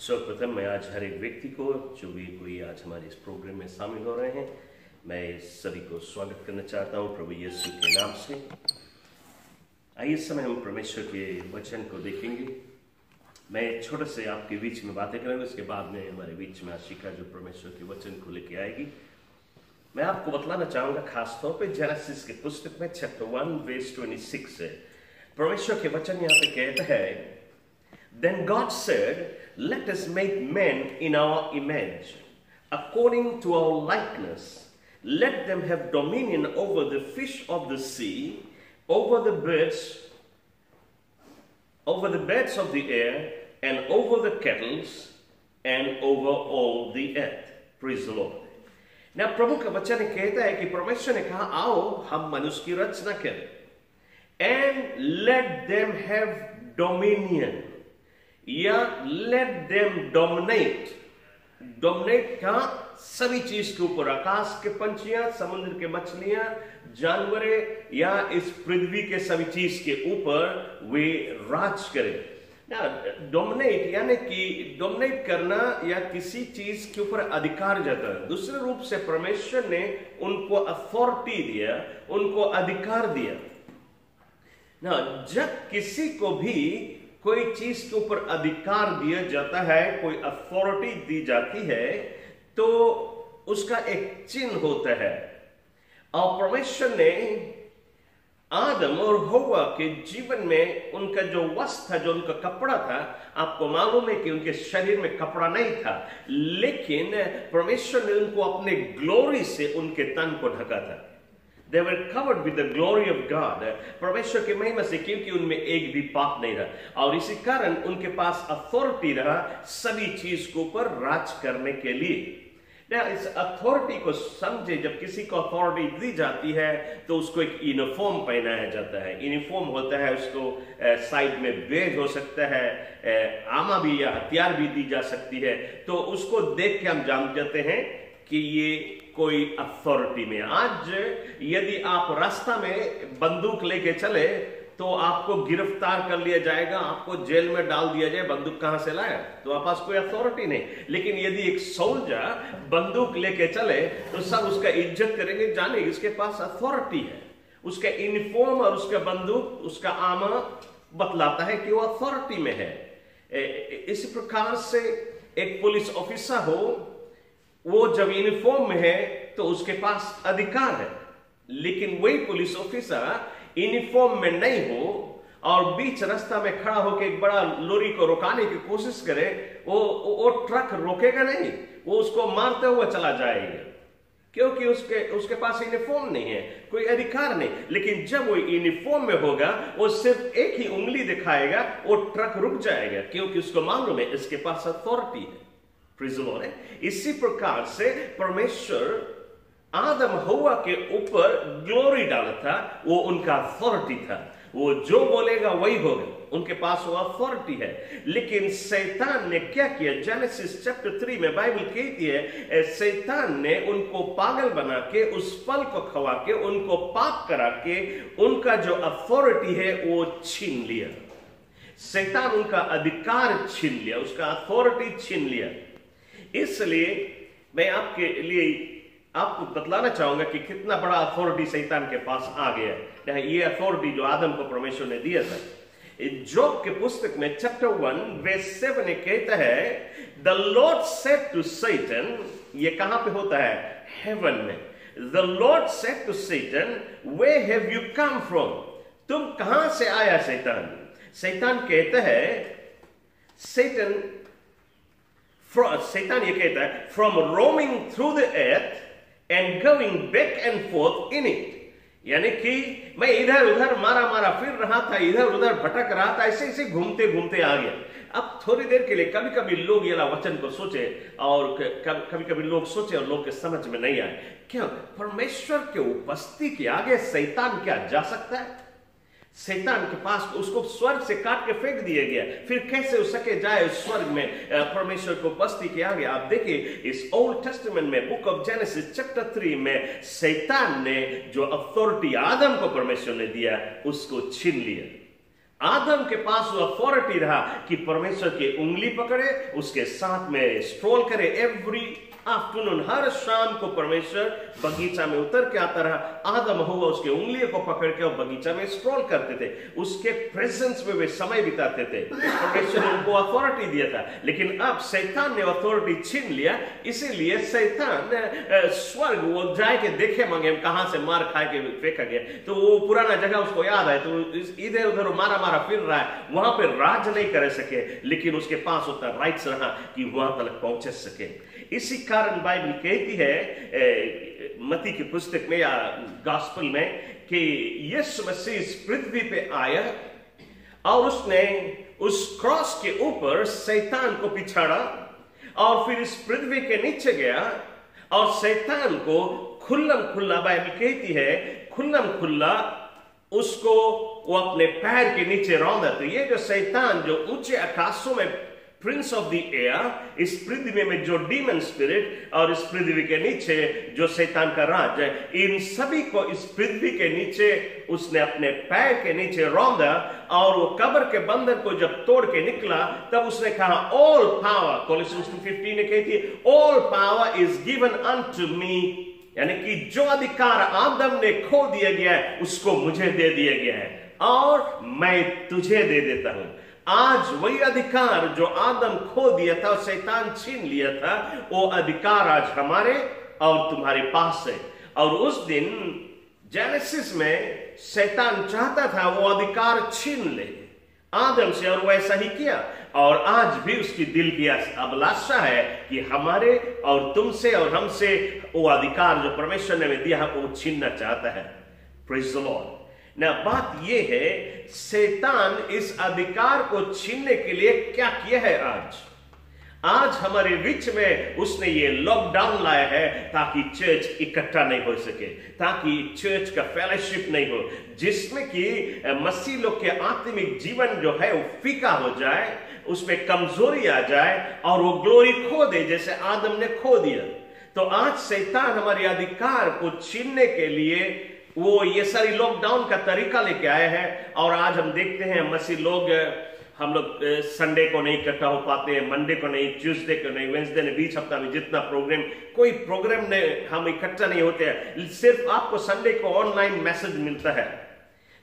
सर्वप्रथम मैं आज हर एक व्यक्ति को जो भी कोई आज हमारे इस प्रोग्राम में शामिल हो रहे हैं, मैं सभी को स्वागत करना चाहता हूं प्रभु यीशु के नाम से। आइए इस समय हम परमेश्वर के वचन को देखेंगे। मैं छोटे से आपके बीच में बातें करूंगा, उसके बाद में हमारे बीच में आशिका जो परमेश्वर के वचन को लेके आएगी। मैं आपको बतलाना चाहूंगा खास तौर पे जेनेसिस के पुस्तक में चैप्टर 1 वर्स 26 से परमेश्वर के वचन यहाँ पे कहता है, Then God said, Let us make man in our image, according to our likeness. Let them have dominion over the fish of the sea, over the birds of the air, and over the cattle, and over all the earth. Praise the Lord. Now, प्रभु का वचन कहता है कि परमेश्वर ने कहा, आओ हम मनुष्य की रचना करें, and let them have dominion. या let them dominate. Dominate का सभी चीज के ऊपर, आकाश के पंछियां, समुद्र के मछलियां, जानवरें या इस पृथ्वी के सभी चीज के ऊपर वे राज करें। ना डोमिनेट यानी कि डोमिनेट करना या किसी चीज के ऊपर अधिकार जाता है। दूसरे रूप से परमेश्वर ने उनको अथॉरिटी दिया, उनको अधिकार दिया। ना जब किसी को भी कोई चीज के ऊपर अधिकार दिया जाता है, कोई अथॉरिटी दी जाती है, तो उसका एक चिन्ह होता है। और परमेश्वर ने आदम और हव्वा के जीवन में उनका जो वस्त्र था, जो उनका कपड़ा था, आपको मालूम है कि उनके शरीर में कपड़ा नहीं था, लेकिन परमेश्वर ने उनको अपने ग्लोरी से उनके तन को ढका था। They were covered with the glory of God. परमेश्वर की महिमा से, क्योंकि उनमें एक भी पाप नहीं रहा, और इसी कारण उनके पास अथॉरिटी रहा सभी चीज के ऊपर राज करने के लिए। ना इस अथॉरिटी को समझे, जब किसी को अथॉरिटी दी जाती है तो उसको एक यूनिफॉर्म पहनाया जाता है। यूनिफॉर्म होता है, उसको साइड में बैज हो सकता है, आमा भी या हथियार भी दी जा सकती है, तो उसको देख के हम जान जाते हैं कि ये कोई अथॉरिटी में। आज यदि आप रास्ता में बंदूक लेके चले तो आपको गिरफ्तार कर लिया जाएगा, आपको जेल में डाल दिया जाए। बंदूक कहां से लाया? तो आपके पास कोई अथॉरिटी नहीं। लेकिन यदि एक सोल्जर बंदूक लेके चले तो सब उसका इज्जत करेंगे, जाने इसके पास अथॉरिटी है। उसका यूनिफॉर्म और उसका बंदूक, उसका आर्मर बतलाता है कि वो अथॉरिटी में है। इसी प्रकार से एक पुलिस ऑफिसर हो, वो जब यूनिफॉर्म में है तो उसके पास अधिकार है। लेकिन वही पुलिस ऑफिसर यूनिफॉर्म में नहीं हो और बीच रास्ता में खड़ा होकर एक बड़ा लॉरी को रोकाने की कोशिश करे, वो ट्रक रोकेगा नहीं, वो उसको मारते हुए चला जाएगा, क्योंकि उसके पास यूनिफॉर्म नहीं है, कोई अधिकार नहीं। लेकिन जब वो यूनिफॉर्म में होगा, वो सिर्फ एक ही उंगली दिखाएगा, वो ट्रक रुक जाएगा, क्योंकि उसको मालूम है इसके पास अथॉरिटी है। इसी प्रकार से परमेश्वर आदम हव्वा के ऊपर ग्लोरी डाला था, वो उनका अथॉरिटी था। वो जो बोलेगा वही होगा, उनके पास वो अथॉरिटी है। लेकिन शैतान ने क्या किया? जेनेसिस चैप्टर 3 में बाइबल कहती है, शैतान ने उनको पागल बना के, उस फल को खवा के, उनको पाप करा के, उनका जो अथॉरिटी है वो छीन लिया। शैतान उनका अधिकार छीन लिया, उसका अथॉरिटी छीन लिया। इसलिए मैं आपके लिए आपको बतलाना चाहूंगा कि कितना बड़ा अथॉरिटी शैतान के पास आ गया है। ये अथॉरिटी जो आदम को परमेश्वर ने दिया था। जोब के पुस्तक में चैप्टर 1 वर्स 7 में कहता है, the Lord said to Satan, ये कहां पे होता है? हेवन में। The Lord said to Satan, where have you come from? तुम कहां से आया शैतान? शैतान कहता है, शैतान ये कहता है, from roaming through the earth and going back and fourth in it. यानी कि मैं इधर उधर मारा फिर रहा था, इधर उधर भटक रहा था, ऐसे घूमते घूमते आ गया। अब थोड़ी देर के लिए कभी कभी लोग ये वचन को सोचे, और कभी कभी लोग सोचे और लोग के समझ में नहीं आए। क्यों? परमेश्वर के उपस्थिति के आगे शैतान क्या जा सकता है? शैतान के पास, उसको स्वर्ग से काट के फेंक दिया गया, फिर कैसे हो सके जाए स्वर्ग में परमेश्वर को उपस्थिति के आगे? आप देखिए इस ओल्ड टेस्टामेंट में बुक ऑफ जेनेसिस चैप्टर 3 में शैतान ने जो अथॉरिटी आदम को परमेश्वर ने दिया, उसको छीन लिया। आदम के पास वो अथॉरिटी रहा कि परमेश्वर की उंगली पकड़े, उसके साथ में स्ट्रोल करे। एवरी आफ्टरनून, हर शाम को परमेश्वर बगीचा में उतर के आता रहा। आदम हुआ उसके उंगलियों को पकड़ के और बगीचा में स्ट्रोल करते थे, उसके प्रेजेंस में वे समय बिताते थे। परमेश्वर ने उनको अथॉरिटी दिया था, लेकिन अब शैतान ने अथॉरिटी छीन लिया। इसीलिए शैतान स्वर्ग वो जाए के देखे मांगे कहां से मार खा के फेंका गया, तो वो पुराना जगह उसको याद है, तो इधर उधर मारा मारा फिर रहा है, वहां पे राज नहीं कर सके, लेकिन उसके पास उतना राइट्स रहा कि वहां तक पहुंच सके। इसी कारण बाइबल कहती है मत्ती की पुस्तक में या गॉस्पेल में कि यीशु मसीह इस पृथ्वी पे आया और उसने उस क्रॉस के ऊपर शैतान को पिछाड़ा और फिर इस पृथ्वी के नीचे गया और शैतान को खुल्लम खुल्ला, बाइबल कहती है खुल्लम खुल्ला उसको वो अपने पैर के नीचे रौंदा। तो ये जो शैतान जो ऊंचे आकाशों में प्रिंस ऑफ द एयर, इस पृथ्वी में जो डीमन स्पिरिट और इस पृथ्वी के नीचे जो शैतान का राज है, इन सभी को इस पृथ्वी के नीचे उसने अपने पैर के नीचे रौंदा। और वो कब्र के बंधन को जब तोड़ के निकला तब उसने कहा ऑल पावर, कोलोसियंस 2:15 ने कहती है all power is given unto me, यानी कि जो अधिकार आदम ने खो दिया गया है उसको मुझे दे दिया गया है और मैं तुझे दे देता हूं। आज वही अधिकार जो आदम खो दिया था और शैतान छीन लिया था, वो अधिकार आज हमारे और तुम्हारे पास है। और उस दिन जेनेसिस में शैतान चाहता था वो अधिकार छीन ले आदम से, और वैसा ही किया। और आज भी उसकी दिल की अभिलाषा है कि हमारे और तुमसे और हमसे वो अधिकार जो परमेश्वर ने दिया है वो छीनना चाहता है। Praise the Lord. ना बात यह है शैतान इस अधिकार को छीनने के लिए क्या किया है। आज हमारे बीच में उसने ये लॉकडाउन लाया है ताकि चर्च इकट्ठा नहीं हो सके, ताकि चर्च का फेलोशिप नहीं हो, जिसमें कि मसीह लोग के आत्मिक जीवन जो है वो फीका हो जाए, उसमें कमजोरी आ जाए और वो ग्लोरी खो दे जैसे आदम ने खो दिया। तो आज शैतान हमारे अधिकार को छीनने के लिए वो ये सारी लॉकडाउन का तरीका लेके आए हैं। और आज हम देखते हैं मसीह लोग, हम लोग संडे को नहीं इकट्ठा हो पाते हैं, मंडे को नहीं, ट्यूसडे को नहीं, वेंसडे ने, बीच हफ्ता में जितना प्रोग्राम, कोई प्रोग्राम ने हम इकट्ठा नहीं होते हैं। सिर्फ आपको संडे को ऑनलाइन मैसेज मिलता है,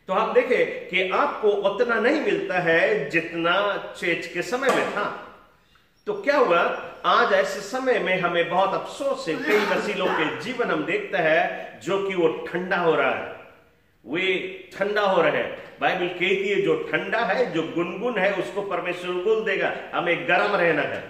तो आप देखें कि आपको उतना नहीं मिलता है जितना चर्च के समय में था। तो क्या हुआ, आज ऐसे समय में हमें बहुत अफसोस है, कई मसीहों के जीवन हम देखते हैं जो कि वो ठंडा हो रहा है, वे ठंडा हो रहे हैं। बाइबल कहती है जो ठंडा है, जो गुनगुन है, उसको परमेश्वर उगल देगा। हमें गर्म रहना है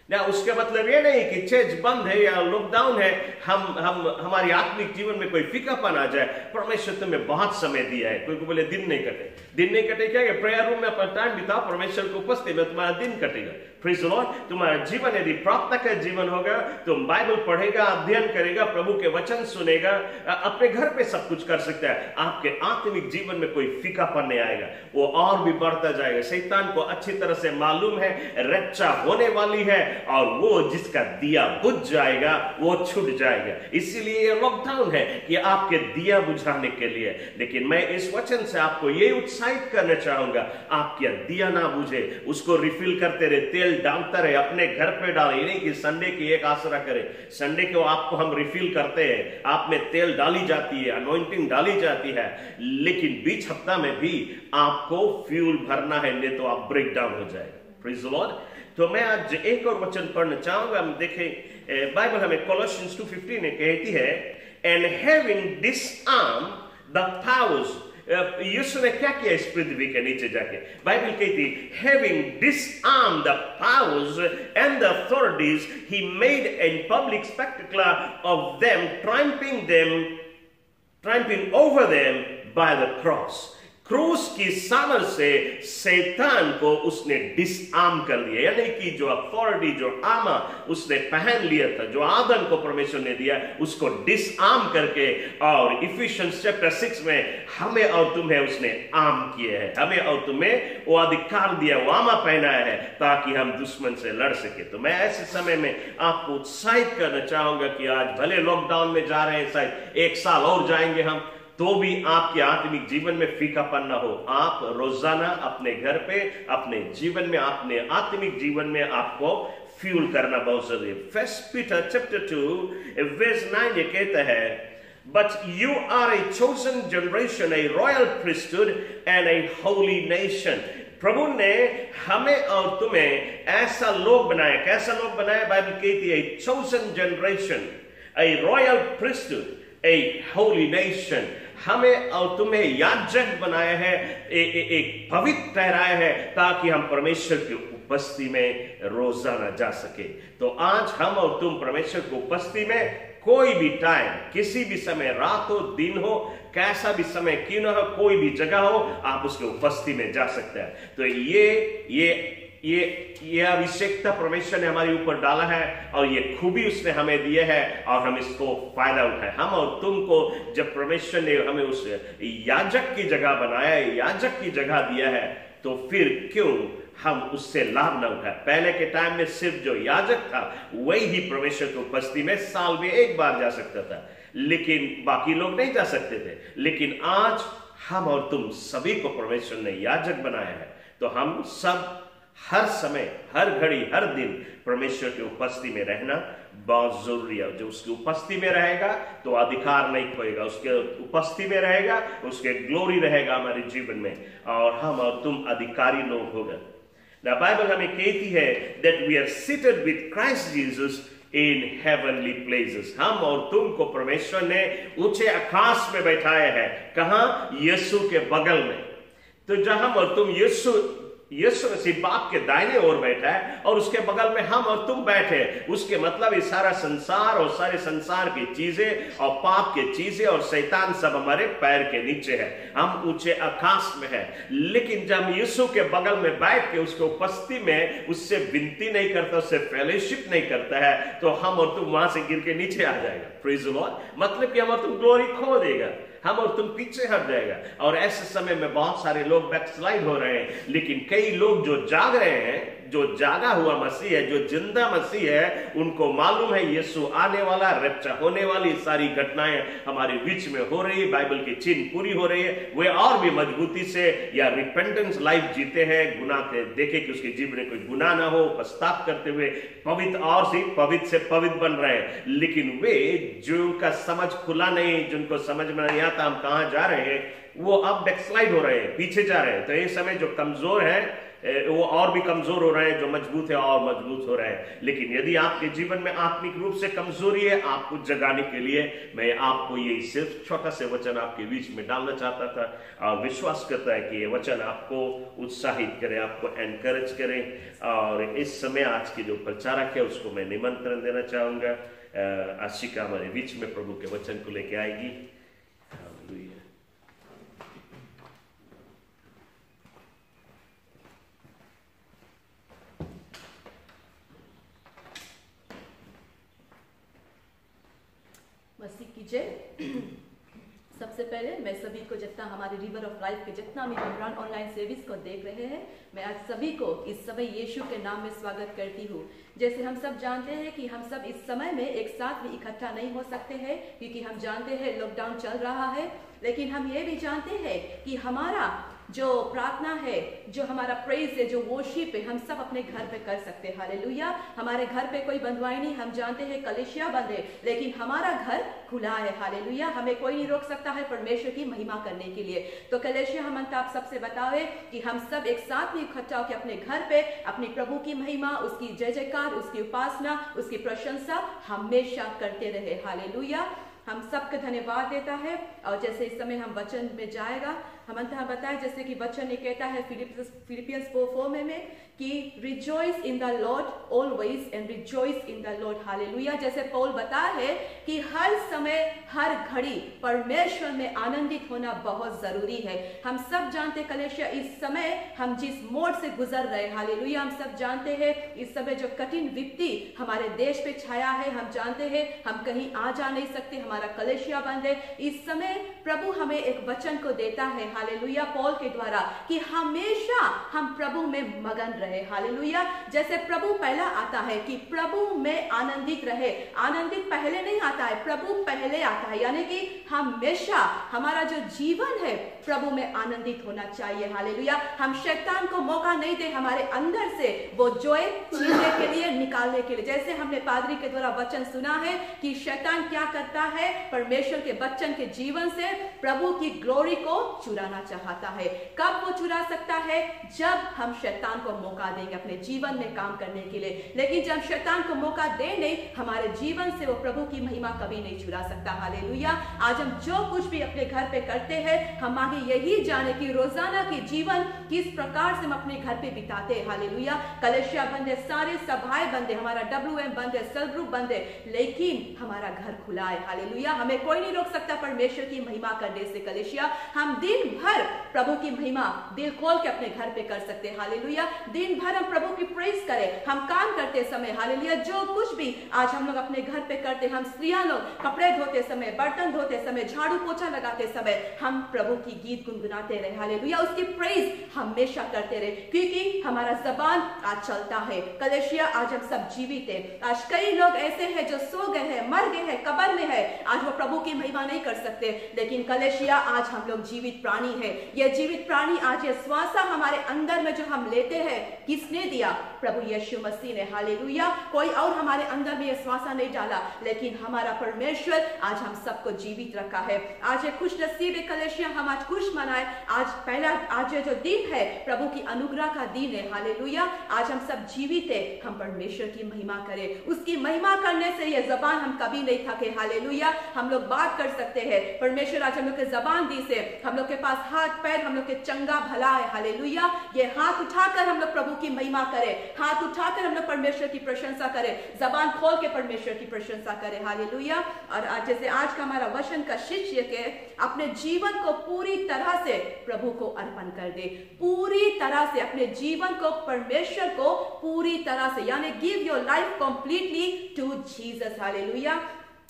ना। उसका मतलब ये नहीं कि चर्च बंद है या लॉकडाउन है, हमारी आत्मिक जीवन में कोई फीकापन आ जाए। परमेश्वर तुम्हें बहुत समय दिया है। कोई को बोले दिन नहीं कटे, दिन नहीं कटे क्या, प्रेयर रूम में अपना टाइम बिताओ, परमेश्वर को उपस्थित में तुम्हारा दिन कटेगा। Praise the Lord. तुम्हारा जीवन यदि प्रार्थना का जीवन होगा, तुम बाइबल पढ़ेगा, अध्ययन करेगा, प्रभु के वचन सुनेगा, अपने घर पे सब कुछ कर सकता है। आपके आत्मिक जीवन में कोई फीकापन नहीं आएगा, वो और भी बढ़ता जाएगा। शैतान को अच्छी तरह से मालूम है रक्षा होने वाली है और वो जिसका दिया बुझ जाएगा वो छूट जाएगा। इसीलिए ये लॉकडाउन है कि आपके दिया बुझाने के लिए। लेकिन मैं इस वचन से आपको ये उत्साहित करना चाहूंगा, आपका दिया ना बुझे, उसको रिफिल करते रहे, तेल डालता रहे, अपने घर पे डाले, नहीं कि संडे की एक आसरा करे। संडे को आपको हम रिफिल करते हैं, आप में तेल डाली जाती है, अनॉइंटिंग डाली जाती है, लेकिन बीच हफ्ता में भी आपको फ्यूल भरना है, नहीं तो आप ब्रेक डाउन हो जाएगा। Praise the Lord. तो मैं आज एक और वचन पढ़ना चाहूंगा। हम देखें बाइबल हमें कोलोसियंस 2:15 में कहती है, and having disarm the powers. यीशु ने क्या किया इस पृथ्वी के नीचे जाके? बाइबल कहती having disarm the powers and the authorities he made an public spectacle of them, triumphing over them by the cross. क्रूस की सामर्थ से शैतान को उसने डिसआर्म कर लिया, यानी कि जो अथॉरिटी, जो आमा उसने पहन लिया था, जो आदम को परमेश्वर ने दिया, उसको डिसआर्म करके, और इफिशियंस चैप्टर 6 में हमें और तुम्हें उसने आर्म किया है, हमें और तुम्हें वो अधिकार दिया, वो आमा पहनाया है ताकि हम दुश्मन से लड़ सके। तो मैं ऐसे समय में आपको उत्साहित करना चाहूंगा कि आज भले लॉकडाउन में जा रहे हैं, शायद एक साल और जाएंगे हम, तो भी आपके आत्मिक जीवन में फीकापन ना हो। आप रोजाना अपने घर पे, अपने जीवन में, अपने आत्मिक जीवन में आपको फ्यूल करना बहुत जरूरी है। 1 पीटर चैप्टर 2 वर्स 9 ये कहता है, But you are a chosen generation, a royal priesthood and a holy nation. प्रभु ने हमें और तुम्हें ऐसा लोग बनाया। कैसा लोग बनाया? बाइबल कहती है chosen generation, a royal priesthood, a holy nation. हमें और तुम्हें याजक बनाया है, एक पवित्र ठहराया है, ताकि हम परमेश्वर की उपस्थिति में रोजाना जा सके। तो आज हम और तुम परमेश्वर की उपस्थिति में कोई भी टाइम, किसी भी समय, रात हो दिन हो, कैसा भी समय क्यों ना हो, कोई भी जगह हो, आप उसके उपस्थिति में जा सकते हैं। तो ये अभिषेकता परमेश्वर ने हमारे ऊपर डाला है और ये खूबी उसने हमें दिए है और हम इसको फायदा उठाए। हम और तुमको जब परमेश्वर ने हमें उस याजक की जगह बनाया है, याजक की जगह दिया है, तो फिर क्यों हम उससे लाभ ना उठाए। पहले के टाइम में सिर्फ जो याजक था वही ही परमेश्वर की उपस्थिति में साल में एक बार जा सकता था, लेकिन बाकी लोग नहीं जा सकते थे। लेकिन आज हम और तुम सभी को परमेश्वर ने याजक बनाया है, तो हम सब हर समय, हर घड़ी, हर दिन परमेश्वर की उपस्थिति में रहना बहुत जरूरी है। जो उसकी उपस्थिति में रहेगा तो अधिकार नहीं खोएगा, उसके उपस्थिति में रहेगा, उसके ग्लोरी रहेगा हमारे जीवन में, और हम और तुम अधिकारी लोग होगा। Now Bible हमें कहती है that we are seated with Christ Jesus in heavenly places. हम और तुमको परमेश्वर ने ऊंचे आकाश में बैठाया है। कहां? यीशु के बगल में। तो जब हम और तुम यीशु मसीह बाप के दाहिने ओर बैठा है और उसके बगल में हम और तुम बैठे, उसके मतलब ये सारा संसार और सारे संसार की चीजें और पाप की चीजें और शैतान सब हमारे पैर के नीचे है। हम ऊंचे आकाश में है। लेकिन जब यीशु के बगल में बैठ के उसके उपस्थिति में उससे विनती नहीं करता, उससे फेलोशिप नहीं करता है, तो हम और तुम वहां से गिर के नीचे आ जाएगा। Praise the Lord. मतलब कि हम और तुम ग्लोरी खो देगा, हम और तुम पीछे हट जाएगा। और ऐसे समय में बहुत सारे लोग बैकस्लाइड हो रहे हैं, लेकिन कई लोग जो जाग रहे हैं, जो जागा हुआ मसीह है, जो जिंदा मसीह है, उनको मालूम है यीशु आने वाला, रैप्चर होने वाली, सारी घटनाएं हमारे बीच में हो रही है, बाइबल की चिन्ह पूरी हो रही है। वे और भी मजबूती से या रिपेंटेंस लाइफ जीते हैं, गुनाह के देखे कि उसके जीवन में कोई गुनाह ना हो, पश्चाताप करते हुए पवित्र और पवित्र से पवित्र बन रहे हैं। लेकिन वे जिनका समझ खुला नहीं, जिनको समझ में नहीं आता हम कहां जा रहे हैं, वो अब बैकस्लाइड हो रहे हैं, पीछे जा रहे हैं। तो ये समय जो कमजोर है वो और भी कमजोर हो रहे हैं, जो मजबूत है और मजबूत हो रहे हैं। लेकिन यदि आपके जीवन में आत्मिक रूप से कमजोरी है, आपको जगाने के लिए मैं आपको ये सिर्फ छोटा से वचन आपके बीच में डालना चाहता था, और विश्वास करता है कि ये वचन आपको उत्साहित करे, आपको एनकरेज करे। और इस समय आज की जो प्रचारक है उसको मैं निमंत्रण देना चाहूंगा। आशिका हमारे बीच में प्रभु के वचन को लेके आएगी। मसीह की जय। सबसे पहले मैं सभी को, जितना हमारे रिवर ऑफ लाइफ के जितना भी मेहमान ऑनलाइन सर्विस को देख रहे हैं, मैं आज सभी को इस समय यीशु के नाम में स्वागत करती हूँ। जैसे हम सब जानते हैं कि हम सब इस समय में एक साथ भी इकट्ठा नहीं हो सकते हैं, क्योंकि हम जानते हैं लॉकडाउन चल रहा है। लेकिन हम ये भी जानते हैं कि हमारा जो प्रार्थना है, जो हमारा प्रेज है, जो वर्शिप है, हम सब अपने घर पे कर सकते हैं। हालेलुया। हमारे घर पे कोई बंधुआई नहीं। हम जानते हैं कलीसिया बंद है, लेकिन हमारा घर खुला है। हालेलुया। हमें कोई नहीं रोक सकता है परमेश्वर की महिमा करने के लिए। तो कलीसिया हम आप सबसे बतावे कि हम सब एक साथ भी इकट्ठा होकर अपने घर पे अपने प्रभु की महिमा, उसकी जय जयकार, उसकी उपासना, उसकी प्रशंसा हमेशा करते रहे। हालेलुया। हम सबको धन्यवाद देता है। और जैसे इस समय हम वचन में जाएगा, हम अंततः बताए जैसे कि वचन ये कहता है फिलिपियंस 4:4 में कि rejoice in the Lord always and rejoice in the Lord. Hallelujah. जैसे पौल बताया है कि हर समय हर घड़ी परमेश्वर में आनंदित होना बहुत जरूरी है। हम सब जानते कलेशिया इस समय हम जिस मोड़ से गुजर रहे, हालेलुया, हम सब जानते हैं इस समय जो कठिन विपत्ति हमारे देश पे छाया है, हम जानते हैं हम कहीं आ जा नहीं सकते, हमारा कलेशिया बंद है। इस समय प्रभु हमें एक वचन को देता है, हालेलुया पौल के द्वारा कि हमेशा हम प्रभु में मगन रहे। हालेलुया, जैसे प्रभु पहला आता है कि प्रभु में आनंदित रहे। आनंदित पहले नहीं आता है, प्रभु पहले आता है, यानी कि हमेशा हमारा जो जीवन है प्रभु में आनंदित होना चाहिए। हालेलुया, हम शैतान को मौका नहीं दे हमारे अंदर से वो जॉय छीनने के लिए, निकालने के लिए। जैसे हमने पादरी के द्वारा वचन सुना है कि शैतान क्या करता है, परमेश्वर के बच्चन के जीवन से प्रभु की ग्लोरी को चुराना चाहता है। कब वो चुरा सकता है? जब हम शैतान को मौका देंगे अपने जीवन में काम करने के लिए। लेकिन जब शैतान को मौका दे नहीं, हमारे जीवन से वो प्रभु की महिमा कभी नहीं चुरा सकता। हालेलुया, आज हम जो कुछ भी अपने घर पे करते हैं, हम आगे यही जाने कि रोजाना की जीवन किस प्रकार से हम अपने घर पे बिताते हैं। हालेलुया, कलेशिया बंद है, सारे सभाएं बंद है, हमारा WM बंद है, सेल ग्रुप बंद है, लेकिन हमारा घर खुला है। हालेलुया, हमें कोई नहीं रोक सकता परमेश्वर की महिमा करने से। कलेशिया, हम दिन भर प्रभु की महिमा दिल खोल के अपने घर पे कर सकते हैं। हालेलुया, दिन भर हम प्रभु की प्रेज करें, हम काम करते समय। हालेलुया, जो कुछ भी आज हम लोग अपने घर पे करते, हम स्त्रियां लोग कपड़े धोते समय, बर्तन धोते समय, झाड़ू पोछा लगाते समय हम प्रभु की गीत गुनगुनाते रहे। हालेलुया, उसकी प्रेज हमेशा करते रहे, क्योंकि हमारा जबान आज चलता है। कलेशिया, आज हम सब जीवित है। आज कई लोग ऐसे हैं जो सो गए हैं, मर गए हैं, कब्र में है, आज वो प्रभु की महिमा नहीं कर सकते। लेकिन कलेशिया, आज हम लोग जीवित प्राणी है। ये जीवित प्राणी, आज ये श्वास हमारे अंदर में जो हम लेते हैं, किसने दिया? प्रभु यीशु मसीह ने। हालेलुया, कोई और हमारे अंदर में ये श्वास नहीं डाला, लेकिन हमारा परमेश्वर आज हम सबको जीवित रखा है। आज ये खुश नसीब है कलेशिया, हम आज खुश मनाए। आज ये जो दिन है प्रभु की अनुग्रह का दिन है। हालेलुया, आज हम सब जीवित है, हम परमेश्वर की महिमा करें। उसकी महिमा करने से ये जबान हम कभी नहीं थके। हालेलुया, हम लोग बात कर सकते हैं। परमेश्वर आज हम लोग के जबान दी से, हम लोग के पास हाथ पैर, हम लोग के चंगा भला है। हालेलुया, ये हाथ उठाकर हम लोग प्रभु की महिमा करें, हाथ उठाकर हम लोग परमेश्वर की प्रशंसा करें, जबान खोल के परमेश्वर की प्रशंसा करें। हालेलुया, और आज जैसे आज का हमारा वचन का शीर्षक है, अपने जीवन को पूरी तरह से प्रभु को अर्पण कर दे। पूरी तरह से अपने जीवन को परमेश्वर को पूरी तरह से, यानी give your life completely to Jesus. Hallelujah,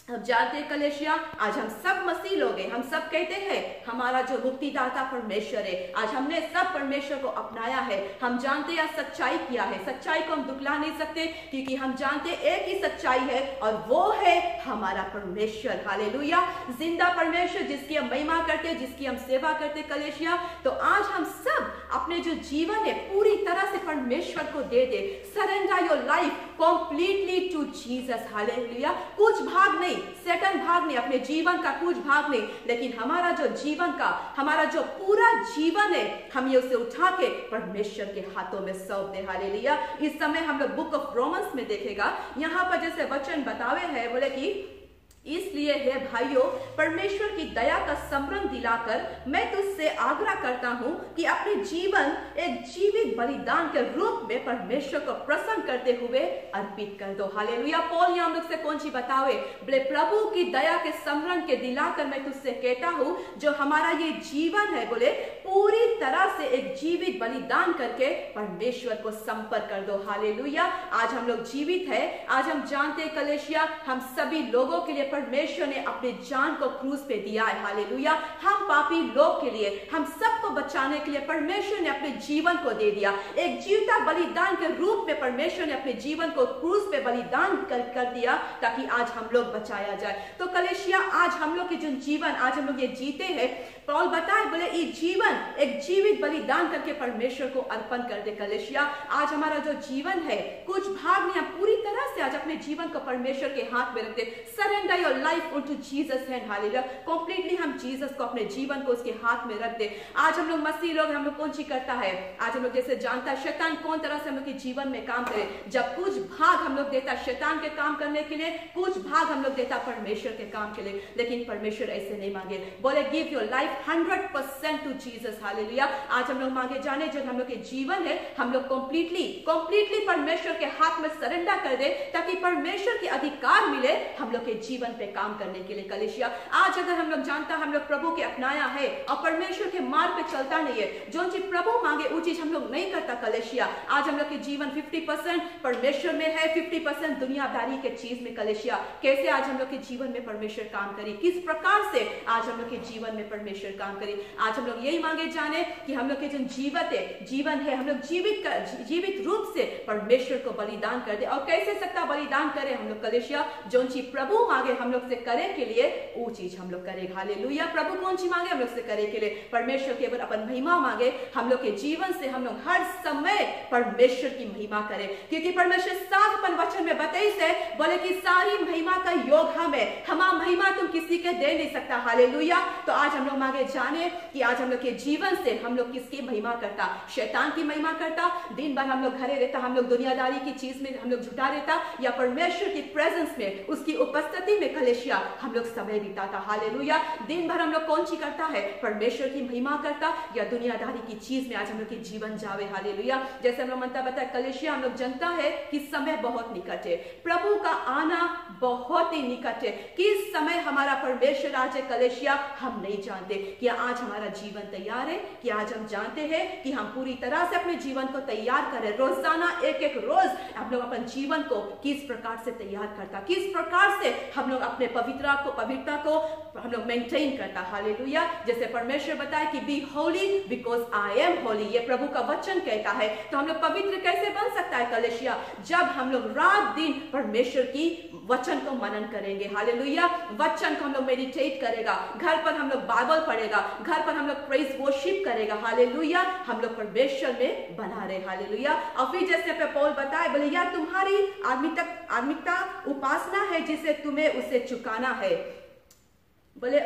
अब जानते हैं कलेशिया, आज हम सब मसीह लोग हैं, हम सब कहते हैं हमारा जो मुक्तिदाता परमेश्वर है। आज हमने सब परमेश्वर को अपनाया है। हम जानते हैं सच्चाई क्या है, सच्चाई को हम दुखला नहीं सकते, क्योंकि हम जानते एक ही सच्चाई है, और वो है हमारा परमेश्वर। हालेलुया, जिंदा परमेश्वर जिसकी हम महिमा करते, जिसकी हम सेवा करते। कलेशिया, तो आज हम सब अपने जो जीवन है पूरी तरह से परमेश्वर को दे दे। Surrender your life completely to Jesus. Hallelujah, कुछ भाग नहीं, सेकंड भाग नहीं, अपने जीवन का कुछ भाग नहीं, लेकिन हमारा जो जीवन का, हमारा जो पूरा जीवन है, हम ये उसे उठा के परमेश्वर के हाथों में सौंप दे। हालेलुया, इस समय हम लोग बुक ऑफ रोमन्स में देखेगा, यहाँ पर जैसे वचन बतावे है, बोले कि इसलिए है भाइयों, परमेश्वर की दया का स्मरण दिलाकर मैं तुझसे आग्रह करता हूं कि अपने जीवन एक जीवित बलिदान के रूप में परमेश्वर को प्रसन्न करते हुए अर्पित कर दो। हालेलुया, पौल यहां हम लोग से कौन सी बतावे, बोले प्रभु की दया के स्मरण के दिलाकर मैं तुझसे कहता हूं, जो हमारा ये जीवन है, बोले पूरी तरह से एक जीवित बलिदान करके परमेश्वर को संपर्क कर दो। हालेलुया, आज हम लोग जीवित है। आज हम जानते हैं कलेशिया, हम सभी लोगों के लिए परमेश्वर ने अपने जान को क्रूस पे दिया है। हालेलुया, हम पापी लोग के लिए, हम सबको बचाने के लिए परमेश्वर ने अपने जीवन को दे दिया। एक जीवता बलिदान के रूप में परमेश्वर ने अपने जीवन को क्रूस पे बलिदान कर दिया, ताकि आज हम लोग बचाया जाए। तो कलेशिया, आज हम लोग के जो जीवन आज हम लोग ये जीते हैं, पौल बताए, बोले ये जीवन एक जीवित बलिदान करके परमेश्वर को अर्पण कर दे। कलेशिया, आज हमारा जो जीवन है कुछ भाग नहीं, हम पूरी तरह से आज अपने जीवन को परमेश्वर के हाथ में रखते। Surrender your life unto Jesus hand. Hallelujah, completely हम जीसस को, अपने जीवन को उसके हाथ में रख दे। आज हम लोग मसीह लोग, हम लोग कौन सी करता है, आज हम लोग जैसे जानता है शैतान कौन तरह से हम लोग के जीवन में काम करे। जब कुछ भाग हम लोग देता शैतान के काम करने के लिए, कुछ भाग हम लोग देता परमेश्वर के काम के लिए, लेकिन परमेश्वर ऐसे नहीं मांगे। बोले give your life 100% to Jesus. Hallelujah, आज हम लोग मांगे जाने जो हम लोग के जीवन है, हम लोग कंप्लीटली परमेश्वर के हाथ में सरेंडर कर दे, ताकि परमेश्वर के अधिकार मिले हम लोग के जीवन जीवन पे काम करने के लिए कलेशिया। आज अगर हम लोग जानता हम लोग प्रभु के अपनाया है और परमेश्वर के मार्ग पे चलता नहीं है, जो चीज प्रभु मांगे वो चीज हम लोग नहीं करता कलेशिया। आज हम लोग के जीवन 50% परमेश्वर में है, 50% दुनियादारी के चीज में कलेशिया। कैसे आज हम लोग के जीवन में परमेश्वर काम करे, किस प्रकार से आज हम लोग के जीवन में परमेश्वर काम करे। आज हम लोग यही मांगे जाने कि हम लोग के जो जीवन है हम लोग जीवित रूप से परमेश्वर को बलिदान कर दे। और कैसे सकता बलिदान करे हम लोग कलेशिया, जो चीज प्रभु मांगे हम लोग से करे के लिए वो चीज हम लोग करे। हालेलुया। प्रभु कौन सी मांगे हम लोग से करे के लिए, परमेश्वर केवल अपन महिमा मांगे। हम लोग के जीवन से हम लोग हर समय परमेश्वर की महिमा करें, क्योंकि परमेश्वर साफ अपन वचन में बताई से बोले कि सारी महिमा का योग हमें, हमारा महिमा तुम किसी के दे नहीं सकता। हालेलुया। तो आज हम लोग मांगे जाने कि आज हम लोग के जीवन से हम लोग किसकी महिमा करता, शैतान की महिमा करता, दिन भर हम लोग घरे रहता, हम लोग दुनियादारी की चीज में हम लोग जुटा रहता, या परमेश्वर की प्रेजेंस में उसकी उपस्थिति में कलेशिया हम लोग समय बिताता। हालेलुया। दिन भर हम लोग कौन सी करता है, परमेश्वर की महिमा करता या दुनियादारी की चीज में आज हम लोग के जीवन जावे। हालेलुया। जैसे हम लोग मनता बताया कलेशिया, हम लोग जनता है कि समय बहुत निकट है, प्रभु का आना बहुत ही निकट है। किस समय हमारा परमेश्वर आज है कलेशिया हम नहीं जानते। कि आज हमारा जीवन तैयार है, कि आज हम जानते हैं कि हम पूरी तरह से अपने जीवन को तैयार करें। रोजाना एक रोज हम लोग अपने जीवन को किस प्रकार से तैयार करता, किस प्रकार से हम लोग अपने पवित्रता को हम लोग मेंटेन करता। हालेलुया। जैसे परमेश्वर बताए कि be holy because I am holy, ये प्रभु का वचन कहता है। तो हम लोग पवित्र कैसे बन सकता है कलेशिया, जब हम लोग रात दिन परमेश्वर की वचन को मनन करेंगे। हालेलुया। वचन को हम लोग मेडिटेट करेगा, घर पर हम लोग बाइबल पढ़ेगा, घर पर हम लोग प्रेज वर्शिप करेगा। हालेलुया। हम लोग परमेश्वर में बना रहे। हालेलुया। और फिर जैसे पे पौल बताए बोले या तुम्हारी आत्मिकता उपासना है जिसे तुम्हें उसे चुकाना है, बोले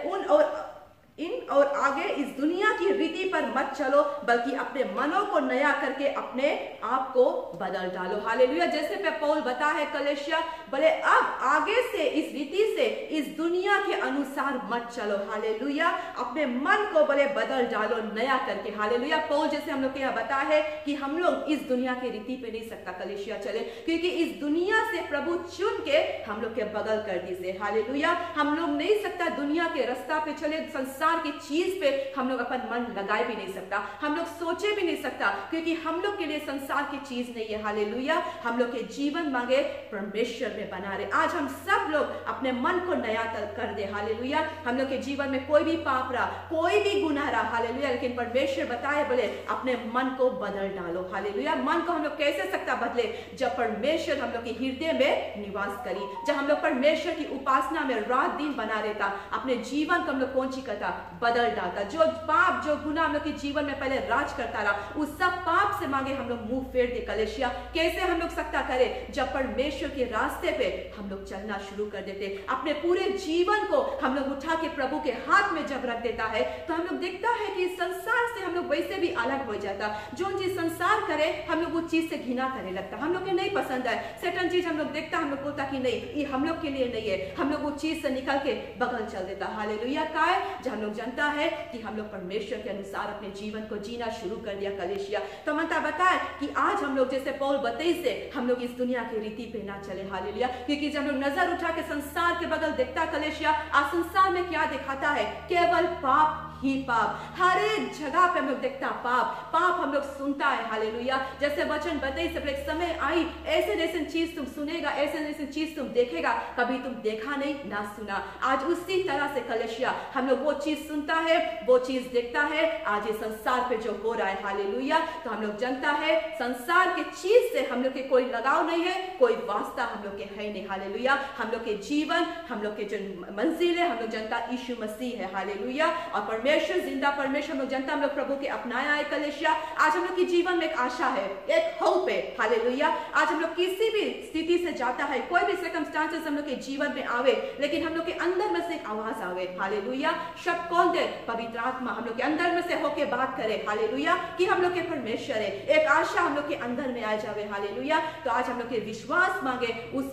इन और आगे इस दुनिया की रीति पर मत चलो, बल्कि अपने मनों को नया करके अपने आप को बदल डालो। हालेलुया। जैसे पे पौल बता है कलेशिया, बोले अब आगे से इस रीति से इस दुनिया के अनुसार मत चलो। हालेलुया। अपने मन को बोले बदल डालो नया करके। हालेलुया। पौल जैसे हम लोग के यहाँ बता है कि हम लोग इस दुनिया के रीति पे नहीं सकता कलेशिया चले, क्योंकि इस दुनिया से प्रभु चुन के हम लोग के बगल कर दी से। हालेलुया। हम लोग नहीं सकता दुनिया के रास्ता पे चले, संसार की चीज पे हम लोग अपन मन लगाए भी नहीं सकता, हम लोग सोचे भी नहीं सकता, क्योंकि हम लोग के लिए संसार की चीज नहीं है। हालेलुया। हम लोग के जीवन मांगे परमेश्वर में बना रहे। आज हम सब लोग अपने मन को नया कर दे। हालेलुया। हम लोग के जीवन में कोई भी पाप रहा, कोई भी गुनाह रहा, हालेलुया, लेकिन परमेश्वर बताए बोले अपने मन को बदल डालो। हालेलुया। मन को हम लोग कैसे सकता बदले, जब परमेश्वर हम लोग के हृदय में निवास करी, जब हम लोग परमेश्वर की उपासना में रात दिन बना रहता, अपने जीवन को हम लोग कौन सी करता, बदल डालता। जो पाप जो गुनाह हम लोग के जीवन में पहले राज करता रहा, उस सब पाप से मांगे हम लोग मुंह फेर दे कलेशिया। कैसे हम लोग सकता करे, जब परमेश्वर के रास्ते पे हम लोग चलना शुरू कर देते, अपने पूरे जीवन को हम लोग उठा के प्रभु के हाथ में जब रख देता है, तो हम लोग देखता है कि संसार से हम लोग वैसे भी अलग हो जाता। जो चीज संसार करे हम लोग उस चीज से घृणा करने लगता, हम लोग के नहीं पसंद है। सेटन चीज हम लोग देखता, हम लोग बोलता कि नहीं ये हम लोग के लिए नहीं है, हम लोग उस चीज से निकल के बगल चल देता। हालेलुया। का है जब हम लोग जानता है कि हम लोग परमेश्वर के अनुसार अपने जीवन को जीना शुरू कर दिया कलेशिया। तो मनता बताए कि आज हम लोग जैसे पौल बताई से हम लोग इस दुनिया की रीति पे ना चले। हालेलुया। क्योंकि जब हम लोग नजर उठा के संसार के बगल देखता कलेशिया, आज संसार में क्या दिखाता है, केवल पाप ही पाप। हर एक जगह पे हम लोग देखता पाप हम लोग सुनता है। हालेलुया। जैसे वचन बताई से एक समय आई, ऐसे जैसे चीज तुम सुनेगा, ऐसे जैसे चीज तुम देखेगा, कभी तुम देखा नहीं ना सुना। आज उसी तरह से कलेशिया हम लोग वो चीज सुनता है, वो चीज देखता है। आज ये संसार पे जो हो रहा है, हालेलुया, तो हम लोग जानता है संसार के चीज से हम लोग के कोई लगाव नहीं है, कोई वास्ता हम लोग के है नहीं। हालेलुया। हम लोग के जीवन, हम लोग के जो मंजिल है, हम लोग जनता यीशु मसीह है। हालेलुया। और परमेश्वर जिंदा परमेश्वर हम लोग जनता हम लोग प्रभु के अपनाया है कलेशिया। आज हम लोग के जीवन में एक आशा है, एक होप है। हालेलुया। आज हम लोग किसी भी स्थिति से जाता है, कोई भी सर्कमस्टांसेस हम लोग के जीवन में आवे, लेकिन हम लोग के अंदर में से एक आवाज आवे। हालेलुया। शब्द कौन दे, पवित्र आत्मा हम लोग के अंदर में से होके बात करे। हालेलुया। कि हम लोग के परमेश्वर है, एक आशा हम लोग के अंदर में आ जावे। हालेलुया। तो आज हम लोग के विश्वास मांगे उस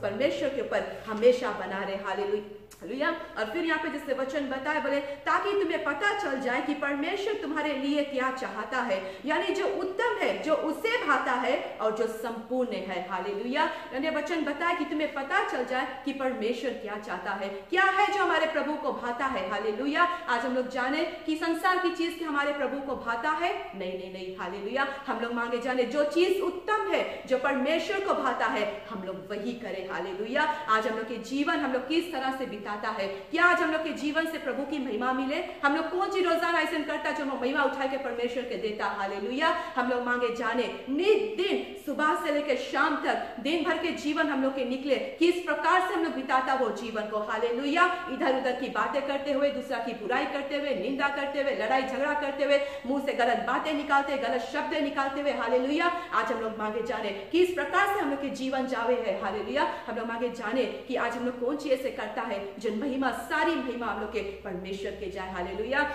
परमेश्वर के ऊपर हमेशा बना रहे। हालेलुया। हालेलुया। और फिर यहाँ पे जिससे वचन बताए बोले ताकि तुम्हें पता चल जाए कि परमेश्वर तुम्हारे लिए क्या चाहता है, यानी जो उत्तम है, जो उसे भाता है और जो संपूर्ण है। हालेलुया। यानी वचन बताए कि तुम्हें पता चल जाए कि परमेश्वर क्या चाहता है, क्या है जो हमारे प्रभु को भाता है। हालेलुया। आज हम लोग जाने कि संसार की चीज के हमारे प्रभु को भाता है, नहीं नहीं नहीं। हालेलुया। हम लोग मांगे जाने जो चीज उत्तम है, जो परमेश्वर को भाता है, हम लोग वही करें। हालेलुया। आज हम लोग के जीवन हम लोग किस तरह से बिताता है, क्या आज हम लोग के जीवन से प्रभु की महिमा मिले, हम लोग कौन सी रोजाना ऐसा करता जो महिमा उठा के परमेश्वर के देता। हालेलुया। हम लोग मांगे जाने नित दिन सुबह से लेकर शाम तक दिन भर के जीवन हम लोग के निकले, किस प्रकार से हम लोग बिताता वो जीवन को। हालेलुया। इधर उधर की बातें करते हुए, दूसरा की बुराई करते हुए, निंदा करते हुए, लड़ाई झगड़ा करते हुए, मुंह से गलत बातें निकालते, गलत शब्द निकालते हुए। हालेलुया। आज हम लोग मांगे जाने किस प्रकार से हम लोग के जीवन जावे है। हालेलुया। हम लोग मांगे जाने कि आज हम लोग कौन चीज ऐसे करता है जो महिमा, सारी महिमा हम लोग के परमेश्वर के जाए। हालेलुया।